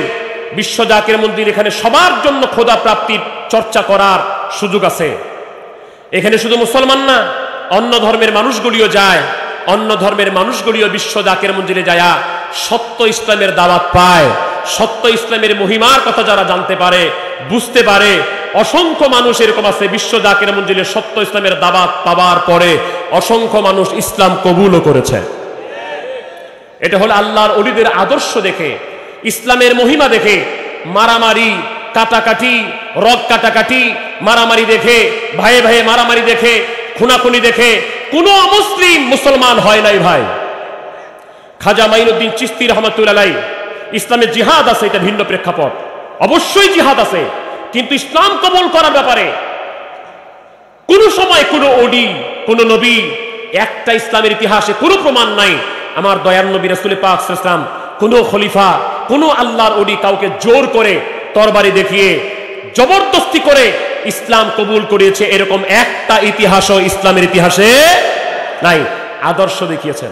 বিশ্ব জাকের মঞ্জিল এখানে সবার জন্য খোদা প্রাপ্তির চর্চা করার সুযোগ আছে। এখানে শুধু মুসলমান না, অন্য ধর্মের মানুষগুলিও যায়, অন্য ধর্মের মানুষগুলিও বিশ্ব জাকের মঞ্জিলে যায় সত্য ইসলামের দাওয়াত পায়। সত্য ইসলামের মহিমার কথা যারা জানতে পারে, বুঝতে পারে, অসংখ্য মানুষ এরকম আছে বিশ্ব জাকের মঞ্জিলে সত্য ইসলামের দাওয়াত পাওয়ার পরে অসংখ্য মানুষ ইসলাম কবুলও করেছে। এটা হলো আল্লাহর ওলিদের আদর্শ দেখে, ইসলামের মহিমা দেখে। মারামারি, কাটাকাটি, রগ কাটাকাটি, মারামারি দেখে, ভাইয়ে ভাইয়ে মারামারি দেখে, খুনাখুনি দেখে কোনো মুসলিম মুসলমান হয় নাই ভাই। খাজা মাইনুদ্দিন চিশতি রহমাতুল্লাহ আলাইহি, ইসলামের জিহাদ আছে, এটা ভিন্ন প্রেক্ষাপট, অবশ্যই জিহাদ আছে, কিন্তু ইসলাম কবুল করার ব্যাপারে কোন সময় কোন ওলি, কোন নবী, একটা ইসলামের ইতিহাসে কোনো প্রমাণ নাই আমার দয়ার নবী রাসূল পাক সাল্লাল্লাহু আলাইহি ওয়াসাল্লাম, কোন খলিফা, কোন আল্লাহর ওলি কাউকে জোর করে তরবারি দেখিয়ে জবরদস্তি করে ইসলাম কবুল করিয়েছে, এরকম একটা ইতিহাসও ইসলামের ইতিহাসে নাই। আদর্শ দেখিয়েছেন।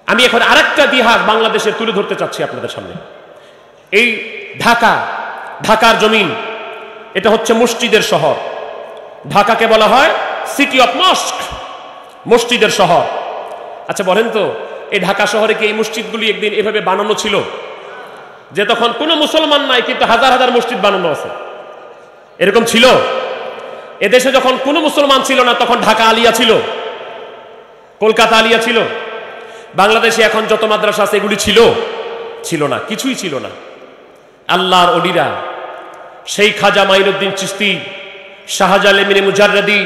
আমি এখন আরেকটা ইতিহাস বাংলাদেশে তুলে ধরতে চাচ্ছি আপনাদের সামনে। এই ঢাকার জমিন, এটা হচ্ছে মসজিদের শহর। ঢাকাকে বলা হয় সিটি অফ মস্ক, মসজিদের শহর। আচ্ছা বলেন তো, এই ঢাকা শহরে কি এই মসজিদগুলি একদিন এভাবে বানানো ছিল যে তখন কোনো মুসলমান নাই কিন্তু হাজার হাজার মসজিদ বানানো আছে? এরকম ছিল? এদেশে যখন কোনো মুসলমান ছিল না তখন ঢাকা আলিয়া ছিল, কলকাতা আলিয়া ছিল। বাংলাদেশে এখন যত মাদ্রাসা আছে এগুলি ছিল না, কিছুই ছিল না। আল্লাহর ওলিরা, সেই খাজা মাইনুদ্দিন চিশতি, শাহজালাল ইবনে মুজাররদি,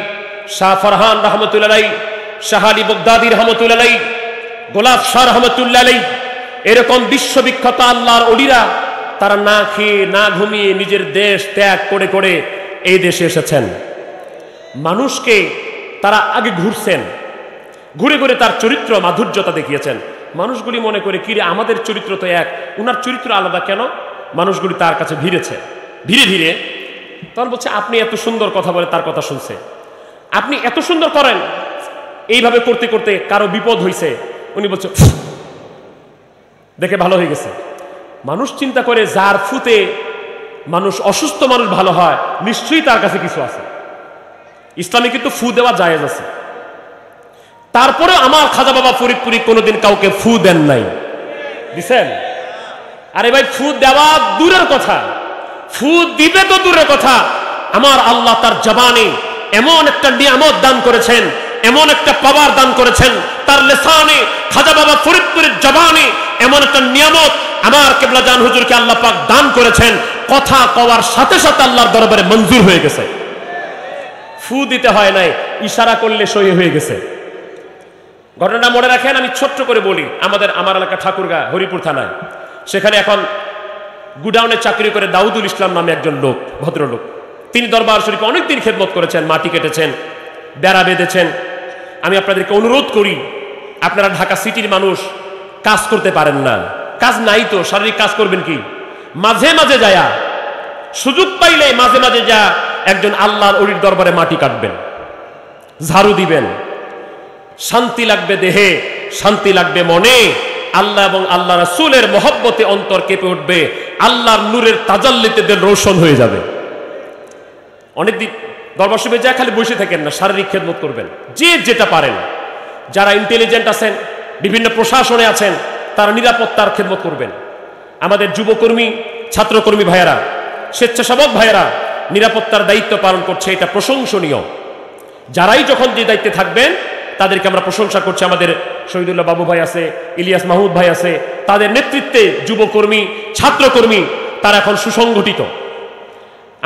শাহ ফরহান রহমতুল্লাহ আলাইহি, শাহ আলী বগদাদি রহমতুল্লাহ আলাইহি, গোলাপ শাহ রহমতুল্লাহ আলাইহি, এরকম বিশ্ববিখ্যাত আল্লাহর ওলিরা তারা না খেয়ে না ঘুমিয়ে নিজের দেশ ত্যাগ করে করে এই দেশে এসেছেন। মানুষকে তারা আগে ঘুরছেন, ঘুরে ঘুরে তার চরিত্র মাধুর্যতা দেখিয়েছেন। মানুষগুলি মনে করে কিরে আমাদের চরিত্র তো এক, উনার চরিত্র আলাদা কেন? মানুষগুলি তার কাছে ভিড়েছে। ধীরে ধীরে তখন বলছে আপনি এত সুন্দর কথা বলে তার কথা শুনছে, আপনি এত সুন্দর করেন। এইভাবে করতে করতে কারো বিপদ হয়েছে, উনি বলছে দেখে ভালো হয়ে গেছে। মানুষ চিন্তা করে যার ফুতে মানুষ, অসুস্থ মানুষ ভালো হয়, নিশ্চয়ই তার কাছে কিছু আছে। ইসলামে কিন্তু ফু দেওয়া জায়েজ আছে। তারপরে আমার খাজা বাবা ফরিদপুরি কোনোদিন কাউকে ফু দেন নাই, দিছেন? আরে ভাই, ফু দেওয়া দূরের কথা, ফু দিবে তো দূরের কথা। আমার আল্লাহ তার জবানে এমন একটা নিয়ামত দান করেছেন, এমন একটা পাওয়ার দান করেছেন, তার লিসানে খাজা বাবা ফরিদপুরের জবানে এমন একটা নিয়ামত আমার কেবলা জান হুজুরকে আল্লাহ পাক দান করেছেন, কথা কওয়ার সাথে সাথে আল্লাহর দরবারে মঞ্জুর হয়ে গেছে। ফু দিতে হয় নাই, ইশারা করলে সহি হয়ে গেছে। ঘটনাটা মনে রাখেন, আমি ছোট্ট করে বলি। আমার এলাকা ঠাকুরগাঁ, হরিপুর থানায়, সেখানে এখন গুডাউনে চাকরি করে দাউদুল ইসলাম নামে একজন লোক, ভদ্রলোক। তিনি দরবার শরীফে অনেকদিন খেদমত করেছেন, মাটি কেটেছেন, বেড়া বেঁধেছেন। আমি আপনাদেরকে অনুরোধ করি, আপনারা ঢাকা সিটির মানুষ, কাজ করতে পারেন না, কাজ নাই তো শারীরিক কাজ করবেন কি? মাঝে মাঝে যায়া, সুযোগ পাইলে মাঝে মাঝে যা একজন আল্লাহর ওলির দরবারে মাটি কাটবেন, ঝাড়ু দিবেন। শান্তি লাগবে দেহে, শান্তি লাগবে মনে। আল্লাহ এবং আল্লাহ রাসূলের মহব্বতে অন্তর কেঁপে উঠবে, আল্লাহর নূরের তাজাল্লিতে দিল রোশন হয়ে যাবে। অনেকদিন দরবার শরীফে যা খালি বসে থাকেন না, শারীরিক খেদমত করবেন, যে যেটা পারেন। যারা ইন্টেলিজেন্ট আছেন, বিভিন্ন প্রশাসনে আছেন, তারা নিরাপত্তার খেদমত করবেন। আমাদের যুবকর্মী, ছাত্রকর্মী ভাইয়েরা, স্বেচ্ছাসেবক ভাইয়েরা নিরাপত্তার দায়িত্ব পালন করছে, এটা প্রশংসনীয়। যারাই যখন যে দায়িত্বে থাকবেন তাদেরকে আমরা প্রশংসা করছি। আমাদের শহীদুল্লাহ বাবু ভাই আছে, ইলিয়াস মাহমুদ ভাই আছে, তাদের নেতৃত্বে যুবকর্মী, ছাত্রকর্মী তারা এখন সুসংগঠিত।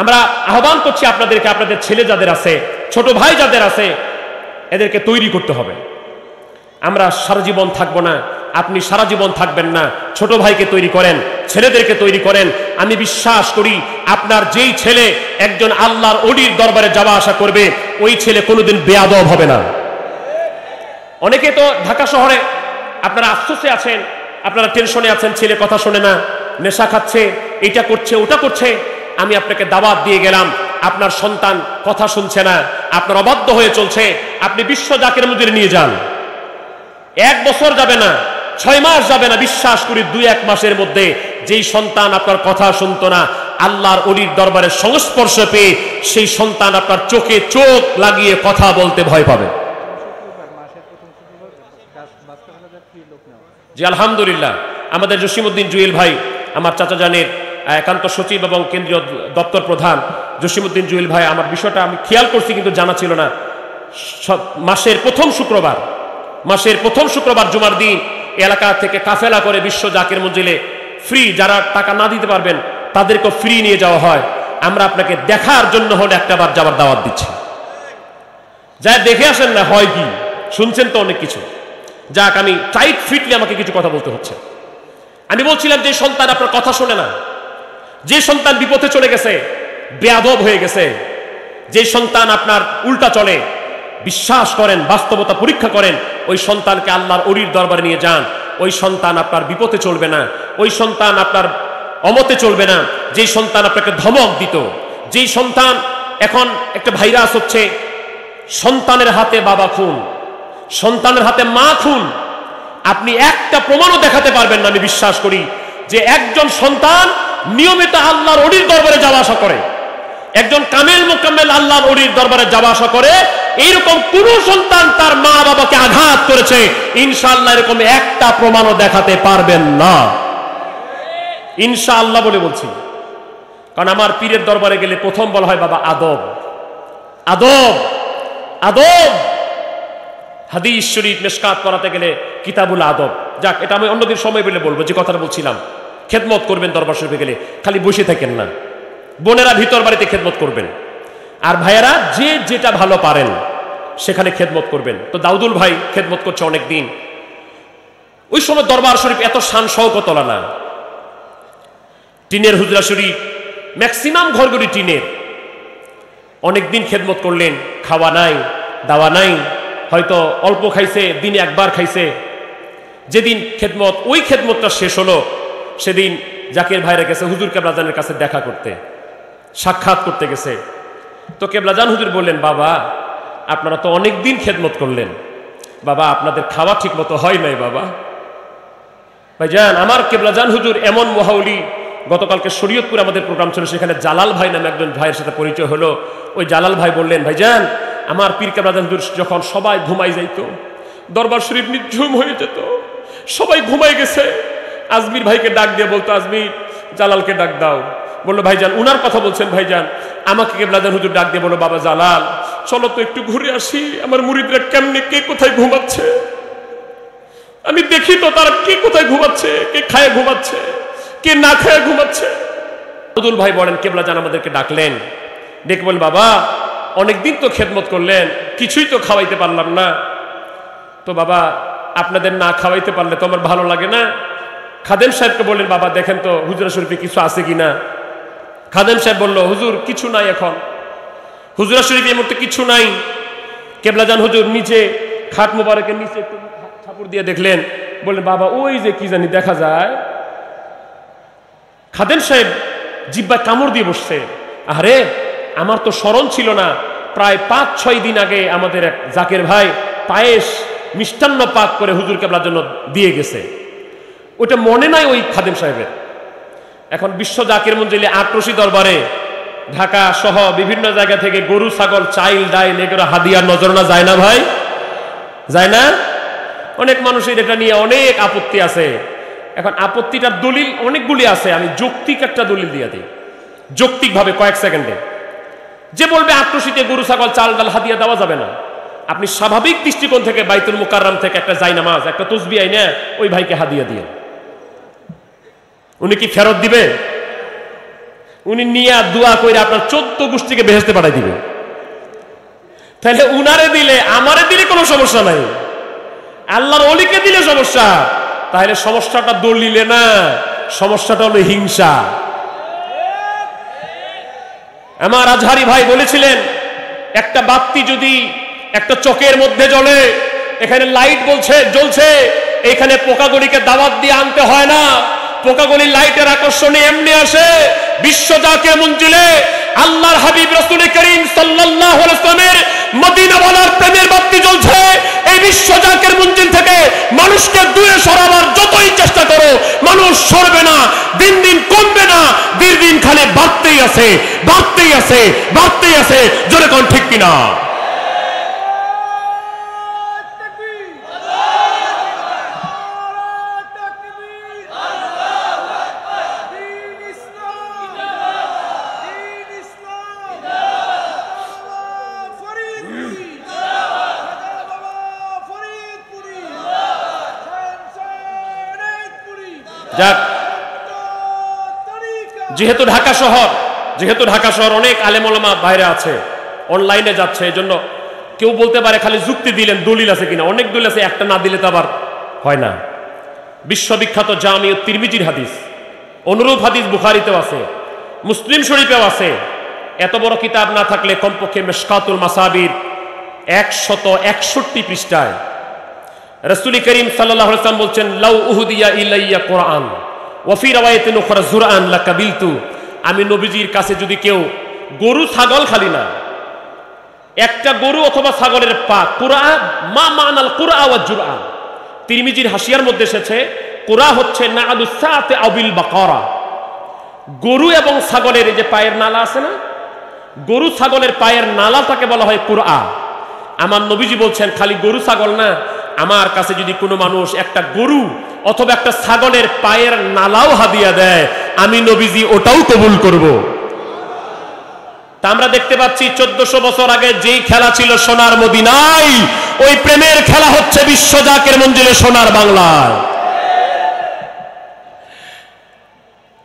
আমরা আহ্বান করছি আপনাদেরকে, আপনাদের ছেলে যাদের আছে, ছোট ভাই যাদের আছে, এদেরকে তৈরি করতে হবে। আমরা সারা জীবন থাকবো না, আপনি সারা জীবন থাকবেন না। ছোট ভাইকে তৈরি করেন, ছেলেদেরকে তৈরি করেন। আমি বিশ্বাস করি আপনার যেই ছেলে একজন আল্লাহর ওলির দরবারে যাওয়া আসা করবে, ওই ছেলে কোনোদিন বেয়াদব হবে না। অনেকে তো ঢাকা শহরে আপনারা আফসোসে আছেন, আপনারা টেনশনে আছেন, ছেলে কথা শোনে না, নেশা খাচ্ছে, এটা করছে, ওটা করছে। আমি আপনাকে দাওয়াত দিয়ে গেলাম, আপনার সন্তান কথা শুনছে না, আপনার অবাধ্য হয়ে চলছে, আপনি বিশ্ব জাকির মধ্যে নিয়ে যান। 1 বছর যাবে না, 6 মাস যাবে না, বিশ্বাস করি 2-1 মাসের মধ্যে যেই সন্তান আপনার কথা শুনতো না, আল্লাহর ওলির দরবারে সংস্পর্শ পেয়ে সেই সন্তান আপনার চোখে চোখ লাগিয়ে কথা বলতে ভয় পাবে। জি আলহামদুলিল্লাহ, আমাদের জসিমউদ্দিন জুয়েল ভাই, আমার চাচা জানের একান্ত সচিব এবং কেন্দ্রীয় দপ্তর প্রধান জসিমউদ্দিন জুয়েল ভাই, আমার বিষয়টা আমি খেয়াল করছি কিন্তু জানা ছিল না। মাসের প্রথম শুক্রবার জুমার দিন এলাকা থেকে কাফেলা করে বিশ্ব জাকির মঞ্জিলে ফ্রি, যারা টাকা না দিতে পারবেন তাদেরকে ফ্রি নিয়ে যাওয়া হয়। আমরা আপনাকে দেখার জন্য হলে একটাবার যাবার দাওয়াত দিচ্ছি, যা দেখে আসেন না হয় কি। শুনছেন তো অনেক কিছু। যাক, আমি টাইট ফিটলি আমাকে কিছু কথা বলতে হচ্ছে। আমি বলছিলাম যে সন্তান আপনার কথা শোনে না, যে সন্তান বিপথে চলে গেছে, বেয়াদব হয়ে গেছে, যে সন্তান আপনার উল্টা চলে, বিশ্বাস করেন, বাস্তবতা পরীক্ষা করেন, ওই সন্তানকে আল্লাহর ওলির দরবারে নিয়ে যান। ওই সন্তান আপনার বিপথে চলবে না, ওই সন্তান আপনার অমতে চলবে না। যেই সন্তান আপনাকে ধমক দিত, যেই সন্তান, এখন একটা ভাইরাস হচ্ছে, সন্তানের হাতে বাবা খুন, সন্তানের হাতে মা খুন। আপনি একটা প্রমাণও দেখাতে পারবেন না, আমি বিশ্বাস করি, যে একজন সন্তান নিয়মিত আল্লাহর ওলির দরবারে যাওয়া আসা করে, একজন কামেল মোকাম্মেল আল্লাহর ওলির দরবারে যাওয়া আসা করে, এইরকম কোন সন্তান তার মা বাবাকে আঘাত করেছে ইনশাআল্লাহ এরকম একটা প্রমাণও দেখাতে পারবেন না, ইনশাআল্লাহ বলে বলছি। কারণ আমার পীরের দরবারে গেলে প্রথম বলা হয় বাবা আদব, আদব, আদব। হাদিস শরীফ মিশকাত করাতে গেলে কিতাবুল আদব। যাক, এটা আমি অন্যদিন সময় পেলে বলবো, যে কথাটা বলছিলাম, খেদমত করবেন দরবার শরীফে গেলে, খালি বসে থাকেন না। বোনেরা ভিতর বাড়িতে খেদমত করবেন, আর ভাইয়েরা যে যেটা ভালো পারেন সেখানে খেদমত করবেন। তো দাউদুল ভাই খেদমত করছে অনেক দিন। ওই সময় দরবার শরীফ এত শান শওকত না, টিনের হুজরা শরীফ, ম্যাক্সিমাম ঘরগুলি টিনের। অনেকদিন খেদমত করলেন, খাওয়া নাই, দাওয়া নাই, হয়তো অল্প খাইছে, দিনে একবার খাইছে। যেদিন খেদমত, ওই খেদমতটা শেষ হলো, সেদিন জাকির ভাইরা গেছে হুজুর কেবলাজানের কাছে দেখা করতে, সাক্ষাৎ করতে গেছে। তো কেবলাজান হুজুর বললেন, বাবা আপনারা তো অনেক দিন খেদমত করলেন, বাবা আপনাদের খাওয়া ঠিক মতো হয় নাই বাবা। ভাইজান, আমার কেবলাজান হুজুর এমন মহাউলি, গতকালকে শরীয়তপুর আমাদের প্রোগ্রাম ছিল, সেখানে জালাল ভাই নামে একজন ভাইয়ের সাথে পরিচয় হলো। ওই জালাল ভাই বললেন, ভাইজান আমার পীর কেবলাজান হুজুর যখন সবাই ঘুমাই যাইতো, দরবার শরীফ নিঝুম হয়ে যেত, সবাই ঘুমাই গেছে, আজমির ভাইকে ডাক দিয়ে বলতো, আজমির জালালকে ডাক দাও। বললো, ভাইজান উনার কথা বলছেন? ভাইজান আমাকে কেবলাজান হুজুর ডাক দিয়ে বললো, বাবা জালাল চলো তো একটু ঘুরে আসি, আমার মুরিদরা কেমনে, কে কোথায় ঘুমাচ্ছে, আমি দেখি তো তারা কে কোথায় ঘুমাচ্ছে, কে খায় ঘুমাচ্ছে, কে না খায় ঘুমাচ্ছে। আব্দুল ভাই বলেন, কেবলাজান আমাদেরকে ডাকলেন, ডেকে বলেন, বাবা অনেকদিন তো খেদমত করলেন, কিছুই তো খাওয়াইতে পারলাম না, তো বাবা আপনাদের না খাওয়াইতে পারলে তো আমার ভালো লাগে না। খাদেম সাহেবকে বললেন, বাবা দেখেন তো হুজরা শরীফে কিছু আছে কিনা। খাদেম সাহেব বলল, হুজুর কিছু নাই, এখন হুজরা শরীফে এই মুহূর্তে কিছু নাই। কেবলাজান হুজুর নিচে খাট মোবারকের নিচে একটু ঠাকুর দিয়ে দেখলেন, বললেন, বাবা ওই যে কি জানি দেখা যায়। খাদেম সাহেব জিব্বায় কামড় দিয়ে বসছে, আরে আমার তো স্মরণ ছিল না, প্রায় 5-6 দিন আগে আমাদের এক জাকের ভাই পায়েস মিষ্টান্ন পাক করে হুজুর কেবলার জন্য দিয়ে গেছে, ওটা মনে নাই ওই খাদেম সাহেবের। এখন বিশ্ব জাকির মঞ্জিলে আটরশি দরবারে ঢাকা সহ বিভিন্ন জায়গা থেকে গরু ছাগল চাইল ডাইল এগুলো হাদিয়ার নজরানা যায় না ভাই, যায় না? অনেক মানুষের এটা নিয়ে অনেক আপত্তি আছে। এখন আপত্তিটার দলিল অনেকগুলি আছে, আমি যৌক্তিক একটা দলিল দিয়ে দিই, যৌক্তিকভাবে কয়েক সেকেন্ডে। যে বলবে আটরশিতে গরু ছাগল চাল ডাল হাদিয়া দেওয়া যাবে না, আপনি স্বাভাবিক দৃষ্টিকোণ থেকে বাইতুল মুকাররম থেকে একটা জায়নামাজ একটা তসবিহ এনে ওই ভাইকে হাদিয়া দিয়ে, উনি কি ফেরত দিবে? উনি নিয়ে দোয়া করে আপনার 14 গোষ্ঠীকে বেহেশতে পাঠাই দিবে। তাহলে উনারে দিলে আমারে দিলে কোনো সমস্যা নাই, আল্লাহর ওলিকে দিলে সমস্যা। তাহলে সমস্যাটা দলিলে না, সমস্যাটা হলো হিংসা। আমার আজহারি ভাই বলেছিলেন, একটা বাতি যদি একটা চকের মধ্যে জ্বলে, এখানে লাইট বলছে জ্বলছে, এখানে পোকাগুলিকে দাওয়াত দিয়ে আনতে হয় না, পোকাগুলি লাইটের আকর্ষণে এমনি আসে। বিশ্ব জাকির মঞ্জিলে আল্লাহর হাবিব রাসূল করিম সাল্লাল্লাহু আলাইহি ওয়াসাল্লামের মদিনাওয়ালার প্রেমের বাতি জ্বলছে। এই বিশ্ব জাকির মঞ্জিল থেকে মানুষকে দূরে সরাবার যতই চেষ্টা করো, মানুষ সরবে না, দিন দিন কমবে না, দিন দিন খালি বাড়তেই আছে, বাড়তেই আছে, বাড়তেই আছে। জোরে কোন ঠিক কিনা? যাক, যেহেতু ঢাকা শহর অনেক আলেম ওলামা বাইরে আছে, অনলাইনে যাচ্ছে, এজন্য কেউ বলতে পারে খালি যুক্তি দিলেন, দলিল আছে কিনা। অনেক দলিল আছে, একটা না দিলে তো আবার হয় না। বিশ্ববিখ্যাত জামিউত তিরমিজির হাদিস, অনুরূপ হাদিস বুখারীতেও আছে, মুসলিম শরীফেও আছে। এত বড় কিতাব না থাকলে কমপক্ষে মিশকাতুল মাসাবির 161 পৃষ্ঠায় রাসূল করিম সাল্লাল্লাহু আলাইহি ওয়াসাল্লাম বলছেন, লাউ উহদিয়া ইলাইয়া কুরআন ওয়াফি রাওয়ায়াতিন উখরা জুরআন লাকাবিলতু, আমি নবীজির কাছে যদি কেউ গরু ছাগল খালি না, একটা গরু অথবা ছাগলের পা, কুরআ মা মানাল কুরআ ওয়া জুরআ, তিরমিজির হাসিয়ার মধ্যে এসেছে কুরআ হচ্ছে নাআলুস সাআতি আবিল বাকারা, গরু এবং ছাগলের এই যে পায়ের নালা আছে না, গরু ছাগলের পায়ের নালাটাকে বলা হয় কুরআ। আমার নবীজি বলছেন খালি গরু ছাগল না, আমার কাছে যদি কোনো মানুষ একটা গরু অথবা একটা ছাগলের পায়ের নালাও হাদিয়া দেয়, আমি নবীজি ওটাও কবুল করব। তা আমরা দেখতে পাচ্ছি 1400 বছর আগে যেই খেলা ছিল সোনার মদিনায়, ওই প্রেমের খেলা হচ্ছে বিশ্ব জাকের মঞ্জিলে সোনার বাংলায়।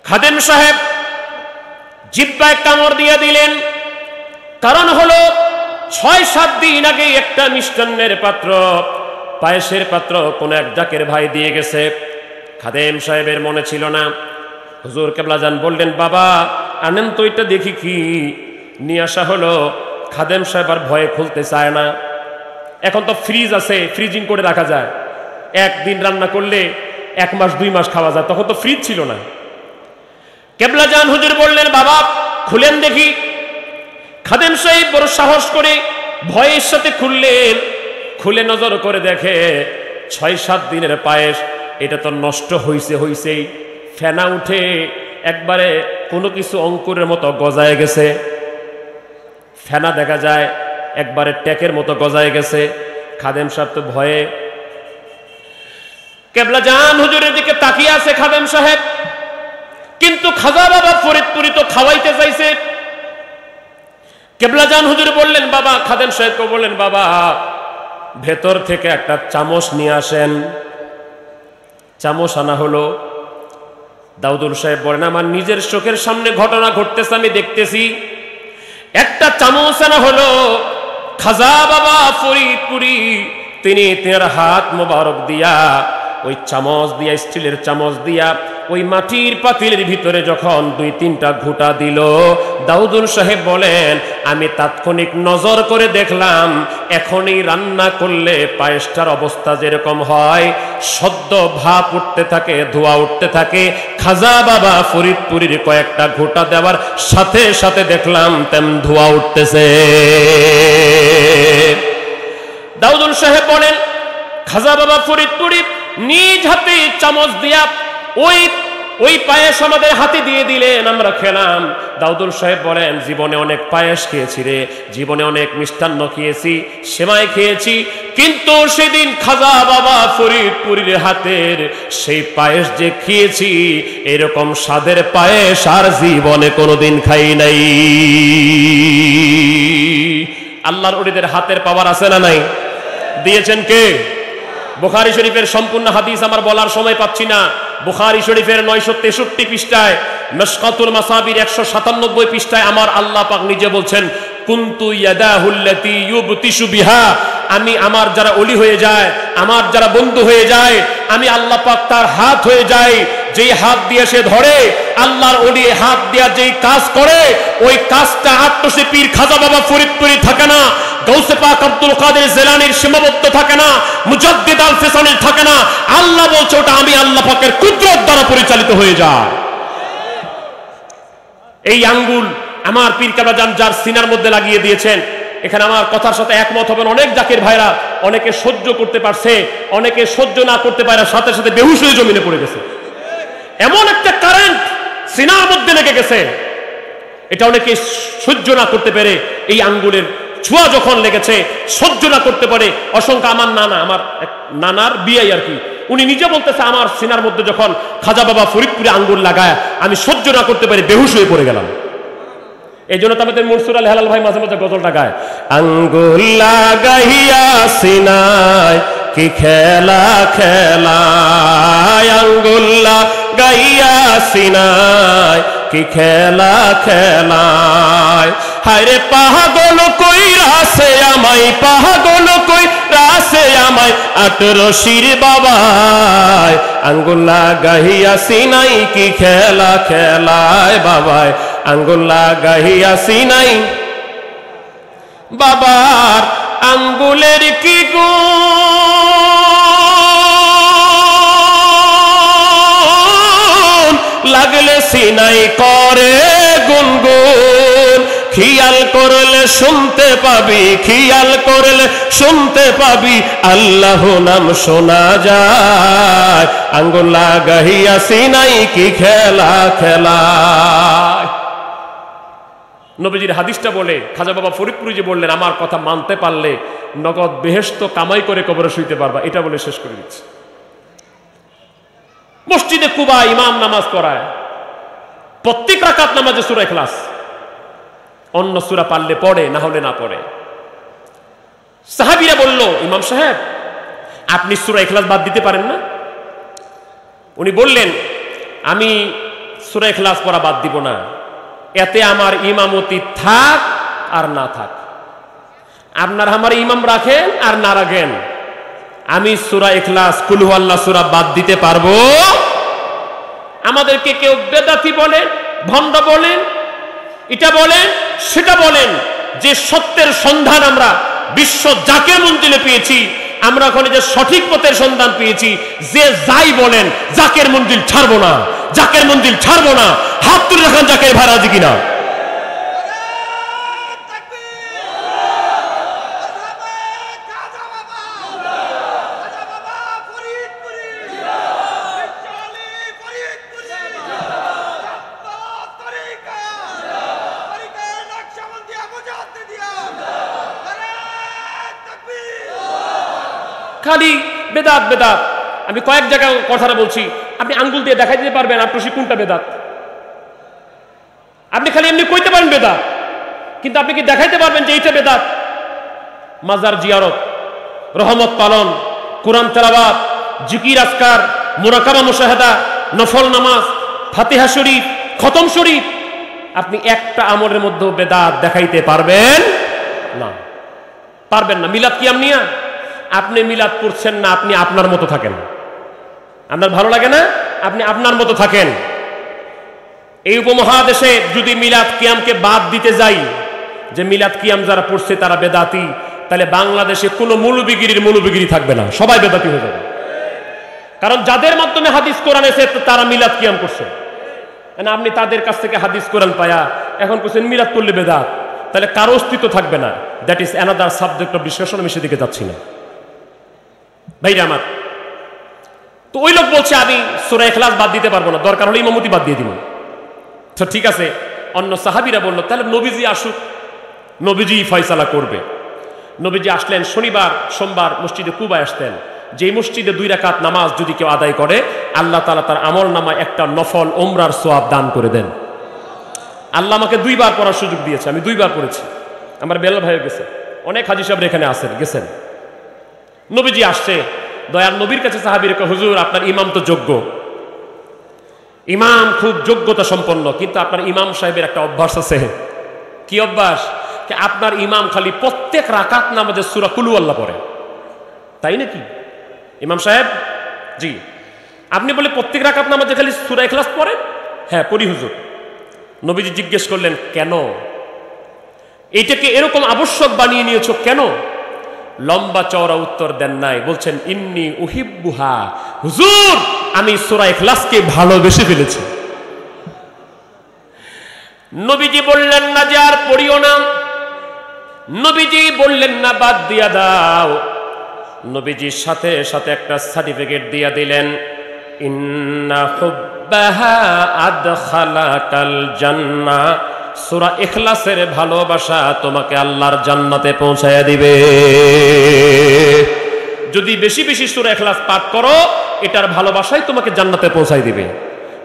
খাদেম সাহেব জিহ্বায় কামড় দিয়ে দিলেন, কারণ হলো 6-7 দিন আগে একটা মিষ্টান্নের পাত্র, পায়েসের পাত্র কোন এক জাকের ভাই দিয়ে গেছে। খাদেম সাহেবের মনে ছিল না। হুজুর কেবলাজান বললেন, বাবা আনেন তো এটা দেখি কি। নিয়ে আসা হলো। খাদেম সাহেব আর ভয়ে খুলতে চায় না। এখন তো ফ্রিজ আছে, ফ্রিজিং করে রাখা যায়, একদিন রান্না করলে 1 মাস 2 মাস খাওয়া যায়, তখন তো ফ্রিজ ছিল না। কেবলাজান হুজুর বললেন, বাবা খুলেন দেখি। খাদেম সাহেব বড় সাহস করে ভয়ের সাথে খুললেন। খুলে নজর করে দেখে 6-7 দিনের পায়েস, এটা তো নষ্ট হইছেই, ফেনা উঠে একবারে কোনো কিছু অঙ্কুরের মতো গজায় গেছে। ফেনা দেখা যায় একবারে ট্যাকের মতো গজায় গেছে। খাদেম সাহেব তো ভয়ে কেবলাজান হুজুরের দিকে তাকিয়ে আছে খাদেম সাহেব, কিন্তু খাজা বাবা ফরিদপুরি তো খাওয়াইতে চাইছে। কেবলাজান হুজুর বললেন, বাবা খাদেম সাহেবকে বললেন, বাবা ভেতর থেকে একটা চামচ নিয়ে আসেন। চামচ আনা হলো। দাউদুল সাহেব বলেন, আমার নিজের চোখের সামনে ঘটনা ঘটতেছে, আমি দেখতেছি। একটা চামচ আনা হলো। খাজা বাবা ফরিদপুরি তিনি তার হাত মোবারক দিয়া ওই চামচ দিয়া, স্টিলের চামচ দিয়া ওই মাটির পাতিলের ভিতরে যখন 2-3টা ঘুঁটা দিল, দাউদুল সাহেব বলেন, আমি তাৎক্ষণিক নজর করে দেখলাম এখনই রান্না করলে পায়েসটার অবস্থা যেরকম হয়, সদ্য ভাপ উঠতে থাকে, ধোয়া উঠতে থাকে। খাজা বাবা ফরিদপুরির কয়েকটা ঘুঁটা দেওয়ার সাথে সাথে দেখলাম তেম ধোয়া উঠতেছে। দাউদুল সাহেব বলেন, খাজা বাবা ফরিদপুরি নিজ হাতে চামচ দিয়া ওই পায়েস আমাদের হাতে দিয়ে দিলেন, আমরা খেলাম। দাউদুল সাহেব বলেন, জীবনে অনেক পায়েস খেয়েছি রে, জীবনে অনেক মিষ্টান্ন খেয়েছি, সেমাই খেয়েছি, কিন্তু সেদিন খাজা বাবা ফরিদপুরির হাতের সেই পায়েস যে খেয়েছি, এরকম স্বাদের পায়েস আর জীবনে কোনোদিন খাই নাই। আল্লাহর ওলিদের হাতের পাওয়ার আছে না নাই? দিয়েছেন কে? বুখারী শরীফের সম্পূর্ণ হাদিস আমার বলার সময় পাচ্ছি না। বুখারী শরীফের 963 পৃষ্ঠায়, মিশকাতুল মাসাবির 197 পৃষ্ঠায় আমার আল্লাহ পাক নিজে বলছেন, কুনতু ইয়াদাহুল্লাতি ইউবতিশু বিহা, আমি আমার যারা ওলি হয়ে যায়, আমার যারা বন্ধু হয়ে যায়, আমি আল্লাহ পাক তার হাত হয়ে যাই। যেই হাত দিয়ে সে ধরে, আল্লাহর ওলি হাত দিয়া যেই কাজ করে, ওই কাজটা আত্মসে পীর খাজা বাবা ফরিদপুরি থাকে না, গৌসে পাক আব্দুল কাদের জিলানীর সীমাবদ্ধ থাকে না, মুজাদ্দিদ আল ফিসানির থাকে না। আল্লাহ বলছে ওটা আমি আল্লাহ পাকের কুদরত দ্বারা পরিচালিত হয়ে যায়। এই আঙ্গুল আমার পীর কেবলাজান যার সিনার মধ্যে লাগিয়ে দিয়েছেন, এখানে আমার কথার সাথে একমত হবেন অনেক জাকের ভাইরা। অনেকে সহ্য করতে পারছে, অনেকে সহ্য না করতে পারে, সাথে সাথে বেহুশ হয়ে জমিনে পড়ে গেছে। এমন একটা কারেন্ট সিনার মধ্যে লেগে গেছে, এটা অনেকে সহ্য না করতে পেরে, এই আঙ্গুলের ছোঁয়া যখন লেগেছে সহ্য না করতে পারে। অসংখ্য আমার নানা, আমার নানার বিয়ে আর কি, উনি নিজে বলতেছে, আমার সিনার মধ্যে যখন খাজা বাবা ফরিদপুরে আঙ্গুল লাগায়, আমি সহ্য না করতে পারি, বেহুশ হয়ে পড়ে গেলাম। এই জন্য তো আমাদের মনসুর আল হেলাল ভাই মাঝে মাঝে গজলটা গায়, আঙ্গুল লাগাইয়া সিনায় কি খেলা খেলায়, আঙ্গুল লাগাইয়া সিনায় কি খেলা খেলায়, হায়রে পাগল কই রাসে আমায়, পাগল কই রাসে আমায়, 18 বাবায়, আঙ্গুল লাগাইয়া সিনাই কি খেলা খেলায় বাবায়, আঙ্গুল লাগাইয়া সিনাই। বাবার আঙ্গুলের কি গুণ, লাগলে সিনাই করে গুনগুন, খিয়াল করলে শুনতে পাবি, খিয়াল করলে শুনতে পাবি, আল্লাহ নাম শোনা যায়, আঙ্গুল লাগাইয়া সিনাই কি খেলা খেলায়। নবীজির হাদিসটা বলে খাজা বাবা ফরিদপুরি যে বললেন, আমার কথা মানতে পারলে নগদ বেহেশত কামাই করে কবরে শুইতে পারবা, এটা বলে শেষ করে দিচ্ছে। মসজিদে কুবা ইমাম নামাজ পড়ায়, প্রত্যেক রাকাত নামাজে সূরা ইখলাস, অন্য সূরা পারলে পড়ে, না হলে না পড়ে। সাহাবীরা বলল, ইমাম সাহেব আপনি সূরা ইখলাস বাদ দিতে পারেন না? উনি বললেন, আমি সূরা ইখলাস পড়া বাদ দিব না, এতে আমার ইমামতি থাক আর না থাক, আপনার আমার ইমাম রাখেন আর না রাখেন, আমি সূরা ইখলাস কুল হুয়াল্লাহ সূরা বাদ দিতে পারবো। আমাদেরকে কেউ বেদাতি বলেন, ভণ্ড বলেন, এটা বলেন সেটা বলেন, যে সত্যের সন্ধান আমরা বিশ্ব জাকের মঞ্জিলে পেয়েছি, আমরা ওখানে যে সঠিক পথের সন্ধান পেয়েছি, যে যাই বলেন জাকের মঞ্জিল ছাড়বো না, জাকের মঞ্জিল ছাড়বো না। হাত তুলে রাখান জাকের ভাই রাজি কিনা? খালি বেদাত বেদাত। আমি কয়েক জায়গায় কথাটা বলছি, আপনি আঙ্গুল দিয়ে দেখাই দিতে পারবেন আপনার কোনটা বেদাত? আপনি খালি এমনি কইতে পারেন বেদাত, কিন্তু আপনি কি দেখাইতে পারবেন যে এইটা বেদাত? মাজার জিয়ারত, রহমত পালন, কোরআন তেলাওয়াত, জিকির আজকার, মুরাকাবা মুশাহাদা, নফল নামাজ, ফাতিহা শরীফ, খতম শরীফ, আপনি একটা আমলের মধ্যে বেদাত দেখাইতে পারবেন না, পারবেন না। মিলাদ কিয়াম নিয়া আপনি মিলাদ করছেন না, আপনি আপনার মতো থাকেন, আপনার ভালো লাগে না, আপনি আপনার মতো থাকেন। এই উপমহাদেশে যদি মিলাদ কিয়ামকে বাদ দিতে যাই, যে মিলাদ কিয়াম যারা পড়ছে তারা বেদাতি, তাহলে বাংলাদেশে কোনো মৌলবীগিরির মৌলবীগিরি থাকবে না, সবাই বেদাতি হয়ে যাবে। কারণ যাদের মাধ্যমে হাদিস কোরআন এসে তারা মিলাদ কিয়াম করছে, আপনি তাদের কাছ থেকে হাদিস কোরআন পায়া এখন করছেন মিলাদ করলে বেদাত, তাহলে কারো অস্তিত্ব থাকবে না। That is another subject of discussion, আমি সেদিকে যাচ্ছি না ভাইরা আমার। তো ওই লোক বলছে আমি সূরা ইখলাস বাদ দিতে পারবো না, দরকার হলে ইমামতি বাদ দিয়ে দিব। তো ঠিক আছে, অন্য সাহাবীরা বলল তাহলে নবীজি আসুক, নবীজি ফয়সালা করবে। নবীজি আসলেন শনিবার সোমবার মসজিদে কুবায় আসতেন, যে মসজিদে 2 রাকাত নামাজ যদি কেউ আদায় করে, আল্লাহ তাআলা তার আমল নামায় একটা নফল ওমরার সওয়াব দান করে দেন। আল্লাহ আমাকে 2 বার পড়ার সুযোগ দিয়েছে, আমি 2 বার পড়েছি। আমার বেলাল ভাই গেছে, অনেক হাজী সাহেব এখানে আসেন, গেছেন। নবীজি আসছে, দয়ার নবীর কাছে সাহাবীরা কয়, হুজুর আপনার ইমাম তো যোগ্য, ইমাম খুব যোগ্যতা সম্পন্ন, কিন্তু আপনার ইমাম সাহেবের একটা অভ্যাস আছে। কি অভ্যাস? আপনার ইমাম খালি প্রত্যেক রাকাত নামাজে সূরা কুল হুয়াল্লাহ পড়ে। তাই নাকি ইমাম সাহেব? জি। আপনি বলে প্রত্যেক রাকাত নামাজে খালি সূরা ইখলাস পড়েন? হ্যাঁ পড়ি হুজুর। নবীজি জিজ্ঞেস করলেন কেন? এইটাকে এরকম আবশ্যক বানিয়ে নিয়েছো কেন? লম্বা চওড়া উত্তর দেন নাই, বলছেন ইন্নী উহিব্বুহা, হুজুর আমি সূরা ইখলাসকে ভালোবেসে ফেলেছি। নবীজি বললেন না যে আর পড়িও না, নবীজি বললেন না বাদ দিয়া দাও, নবীজির সাথে সাথে একটা সার্টিফিকেট দিয়া দিলেন, ইন্না হুব্বাহা আদখালাকাল জান্নাহ, সূরা ইখলাসের ভালোবাসা তোমাকে আল্লাহর জান্নাতে পৌঁছায়া দিবে। যদি বেশি বেশি সূরা ইখলাস পাঠ করো, এটার ভালোবাসাই তোমাকে জান্নাতে পৌঁছায় দিবে।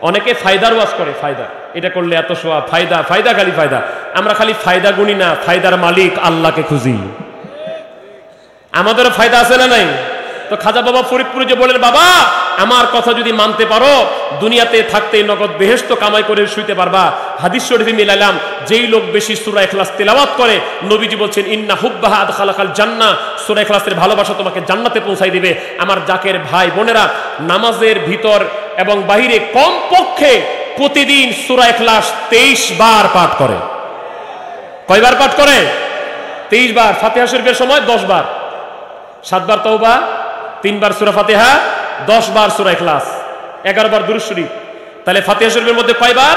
অনেকে ফায়দার ওয়াজ করে, ফায়দা এটা করলে এত সওয়াব, ফায়দা ফায়দা খালি ফায়দা। আমরা খালি ফায়দা গুনি না, ফায়দার মালিক আল্লাহকে খুঁজি। আমাদেরও ফায়দা আছে না নাই? তো খাজা বাবা ফরিদপুরে যে বলেন, বাবা আমার কথা যদি মানতে পারো, দুনিয়াতে থাকতে নগদ বেহেশত কামাই করে শুইতে পারবা। হাদিস শরীফে মিলাইলাম, যেই লোক বেশি সূরা ইখলাস তেলাওয়াত করে, নবীজি বলছেন ইন্না হুব্বাহা আদখালাকাল জান্নাহ, সূরা ইখলাসের ভালোবাসা তোমাকে জান্নাতে পৌঁছাই দিবে। আমার জাকের ভাই বোনেরা, নামাজের ভিতর এবং বাহিরে কমপক্ষে প্রতিদিন সূরা ইখলাস 23 বার পাঠ করে। কয়বার পাঠ করে? 23 বার। ফাতিহা শরীফের সময় 10 বার, 7 বার তওবা, 3 বার সূরা ফাতিহা, 10 বার সূরা ইখলাস, 11 বার দুরূদ শরীফ। তাহলে ফাতিহা শরীফের মধ্যে কয়বার?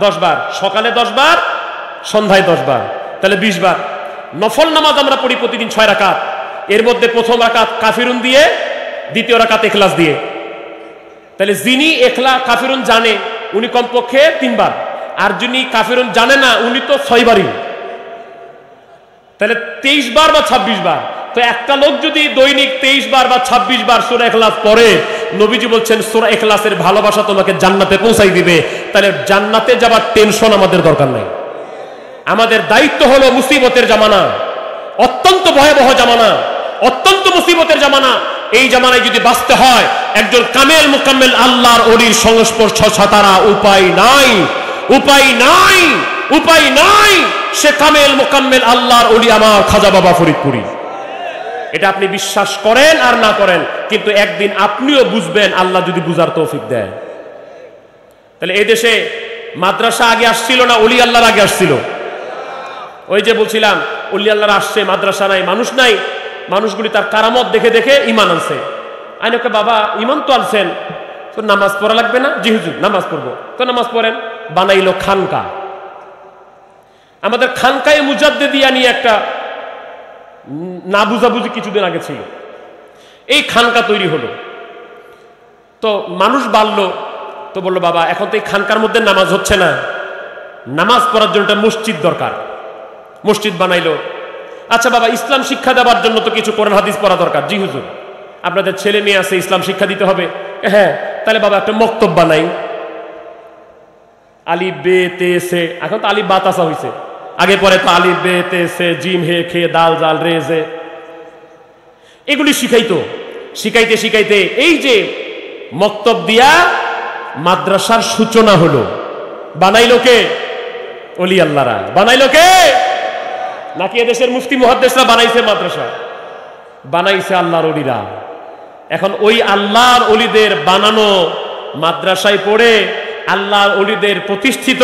10 বার। সকালে 10 বার, সন্ধ্যায় 10 বার, তাহলে 20 বার। নফল নামাজ আমরা পড়ি প্রতিদিন 6 রাকাত। এর মধ্যে প্রথম রাকাত কাফিরুন দিয়ে, দ্বিতীয় রাকাত ইখলাস দিয়ে। তাহলে যিনি কাফিরুন জানে উনি কমপক্ষে 3 বার, আর যিনি কাফিরুন জানে না উনি তো 6 বারই। তাহলে 23 বার বা 26 বার। তো একটা লোক যদি দৈনিক 23 বার বা 26 বার সূরা ইখলাস পড়ে, নবীজি বলছেন সূরা ইখলাসের ভালোবাসা তোমাকে জান্নাতে পৌঁছাই দিবে। তাহলে জান্নাতে যাবার টেনশন আমাদের দরকার নাই। আমাদের দায়িত্ব হলো মুসিবতের জামানা, অত্যন্ত ভয়াবহ জামানা, অত্যন্ত মুসিবতের জামানা। এই জামানায় যদি বাঁচতে হয়, একজন কামেল মুকাম্মেল আল্লাহর ওলির সংস্পর্শ ছাড়া উপায় নাই, উপায় নাই, উপায় নাই। সে কামেল মুকাম্মেল আল্লাহর ওলি আমার খাজা বাবা ফরিদপুরি। এটা আপনি বিশ্বাস করেন আর না করেন, কিন্তু একদিন আপনিও বুঝবেন আল্লাহ যদি বুঝার তৌফিক দেয়। তাহলে এই দেশে মাদ্রাসা আগে আসছিল না ওলি আল্লাহর আগে আসছিল? ওই যে বলছিলাম ওলি আল্লাহর আসছে, মাদ্রাসা নাই, মানুষ নাই। মানুষগুলি তার কারামত দেখে দেখে ইমান আনছে। আইনকে বাবা ইমান তো আনছেন, তো নামাজ পড়া লাগবে না? জি হুজুর নামাজ পড়বো। তো নামাজ পড়েন। বানাইলো খানকা। আমাদের খানকায় মুজাদ্দিদিয়া নিয়ে একটা না বুঝাবুঝি কিছুদিন আগে ছিল। এই খানকা তৈরি হলো, তো মানুষ বাড়লো, তো বললো বাবা এখন তো এই খানকার মধ্যে নামাজ হচ্ছে না, নামাজ পড়ার জন্য একটা মসজিদ দরকার। মসজিদ বানাইলো। আচ্ছা বাবা ইসলাম শিক্ষা দেওয়ার জন্য তো কিছু কোরআন হাদিস পড়া দরকার। জি হুজুর আপনাদের ছেলে মেয়ে আছে, ইসলাম শিক্ষা দিতে হবে। হ্যাঁ তাহলে বাবা একটা মক্তব বানাই। আলিফ বে তে সে, এখন তো আলিফ বা তাসা হয়েছে, আগে পরে তো আলিফ বে তে সে জিম হে খে দাল জাল রে জে, এগুলি শিখাইতো। শিখাইতে শিখাইতে এই যে মক্তব দিয়া মাদ্রাসার সূচনা হলো। বানাইলো কে? ওলি আল্লাহরা। বানাইলো কে? নাকি এদেশের মুফতি মুহাদ্দিসরা বানাইছে মাদ্রাসা? বানাইছে আল্লাহর ওলিরা। এখন ওই আল্লাহর ওলিদের বানানো মাদ্রাসায় পড়ে আল্লাহর ওলিদের প্রতিষ্ঠিত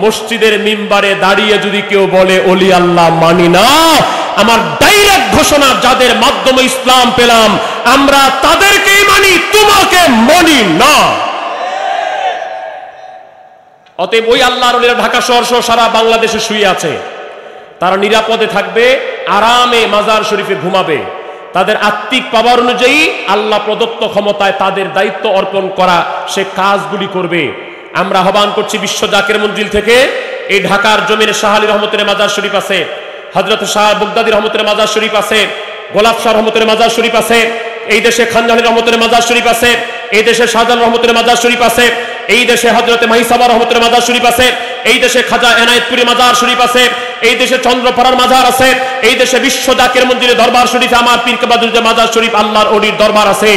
মসজিদের মিম্বারে দাঁড়িয়ে যদি কেউ বলে ওলি আল্লাহ মানি না, আমার ডাইরেক্ট ঘোষণা, যাদের মাধ্যমে ইসলাম পেলাম আমরা তাদেরকেই মানি, তোমাকে মানি না। অতএব ওই আল্লাহর ওলিরা ঢাকা শহর সহ সারা বাংলাদেশে শুয়ে আছে। তারা নিরাপদে থাকবে, আরামে মাজার শরীফে ঘুমাবে। তাদের আত্মিক পাওয়ার অনুযায়ী আল্লাহ প্রদত্ত ক্ষমতায় তাদের দায়িত্ব অর্পণ করা সে কাজগুলি করবে। আমরা আহ্বান করছি বিশ্ব জাকের মঞ্জিল থেকে, এই ঢাকার জমিনে শাহ আলী রহমতের মাজার শরীফ আছে, হযরত শাহ বগদাদী রহমতের মাজার শরীফ আছে, গোলাপ শাহ রহমতের মাজার শরীফ আছে, এই দেশে খানজাহানি রহমতের মাজার শরীফ আছে, এই দেশে শাহজাহান রহমতের মাজার শরীফ আছে, এই দেশে হযরত মাহিসাবা রহমতের মাজার শরীফ আছে, এই দেশে খাজা এনায়েতপুরি মাজার শরীফ আছে, এই দেশে চন্দ্রপাড়ার মাজার আছে, এই দেশে বিশ্ব জাকের মঞ্জিলে দরবার শরীফে আমার পীর কাবাদুর মাজার শরীফ আল্লাহর ওলির দরবার আছে।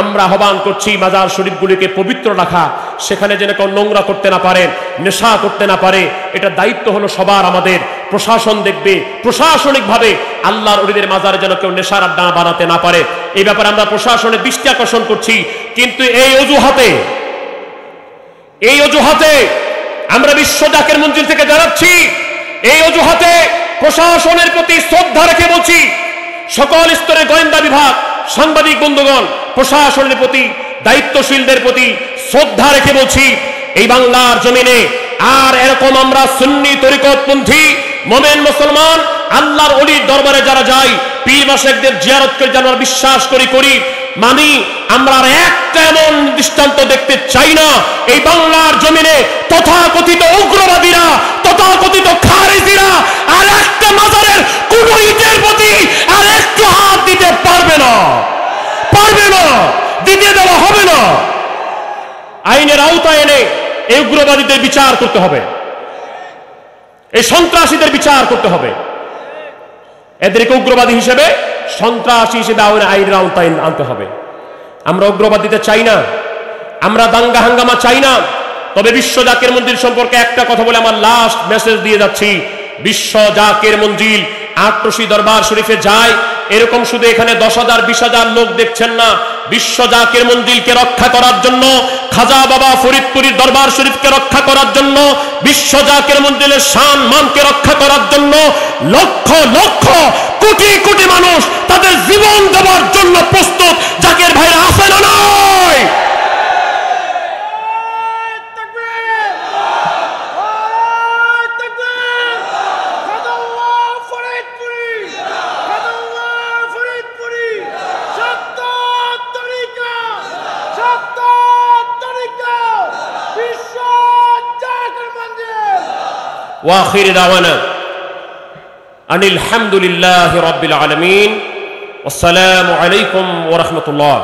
আমরা আহ্বান করছি মাজার শরীফগুলিকে পবিত্র রাখা, সেখানে যেন কেউ নোংরা করতে না পারে, নেশা করতে না পারে। এটা দায়িত্ব হলো সবার আমাদের। প্রশাসন দেখবে প্রশাসনিকভাবে আল্লাহর ওলিদের মাজারে যেন কেউ নেশার আড্ডা বানাতে না পারে, এই ব্যাপারে আমরা প্রশাসনের দৃষ্টি আকর্ষণ করছি। কিন্তু এই অজুহাতে আমরা বিশ্ব জাকের মঞ্জিল থেকে জানাচ্ছি, এই অজুহাতে প্রশাসনের প্রতি শ্রদ্ধা রেখে বলছি, সকল স্তরের গোয়েন্দা বিভাগ, সাংবাদিক বন্ধুগণ, প্রশাসনের প্রতি, দায়িত্বশীলদের প্রতি শ্রদ্ধা রেখে বলছি, এই বাংলার জমিনে আর এরকম আমরা সুন্নি তরিকতপন্থী মোমেন মুসলমান আল্লাহর ওলির দরবারে যারা যাই, পীর মাশায়েখদের জিয়ারত করে যারা বিশ্বাস করি মানি, আমরা আর একটা এমন দৃষ্টান্ত দেখতে চাই না এই বাংলার জমিনে তথাকথিত উগ্রবাদীরা, তথাকথিত খারেজিরা আর একটা মাজারের কোন ইটের প্রতি আর একটু হাত দিতে পারবে না, দিতে দেওয়া হবে না। আইনের আওতায় এনে এই উগ্রবাদীদের বিচার করতে হবে, এই সন্ত্রাসীদের বিচার করতে হবে, এদেরকে উগ্রবাদী হিসেবে, সন্ত্রাসী হিসেবে আইনের আওতায় আনতে হবে। আমরা উগ্রবাদীতে চাই না, আমরা দাঙ্গা হাঙ্গামা চাই না। তবে বিশ্ব জাকের মঞ্জিল সম্পর্কে একটা কথা বলে আমার লাস্ট মেসেজ দিয়ে যাচ্ছি। বিশ্ব জাকের মঞ্জিল আটরশি দরবার শরীফে যায়, এরকম শুধু এখানে 10,000 20,000 লোক দেখছেন না। বিশ্ব জাকের মঞ্জিলকে রক্ষা করার জন্য, খাজা বাবা ফরিদপুরীর দরবার শরীফকে রক্ষা করার জন্য, বিশ্ব জাকের মঞ্জিলের শান মানকে রক্ষা করার জন্য লক্ষ লক্ষ কোটি কোটি মানুষ তাদের জীবন দেওয়ার জন্য প্রস্তুত। জাকের ভাইরা আছে না নয়? ওয়া আখির দাওয়ানা আনিল হামদুলিল্লাহি রাব্বিল আলামিন। আসসালামু আলাইকুম ওয়া রাহমাতুল্লাহ।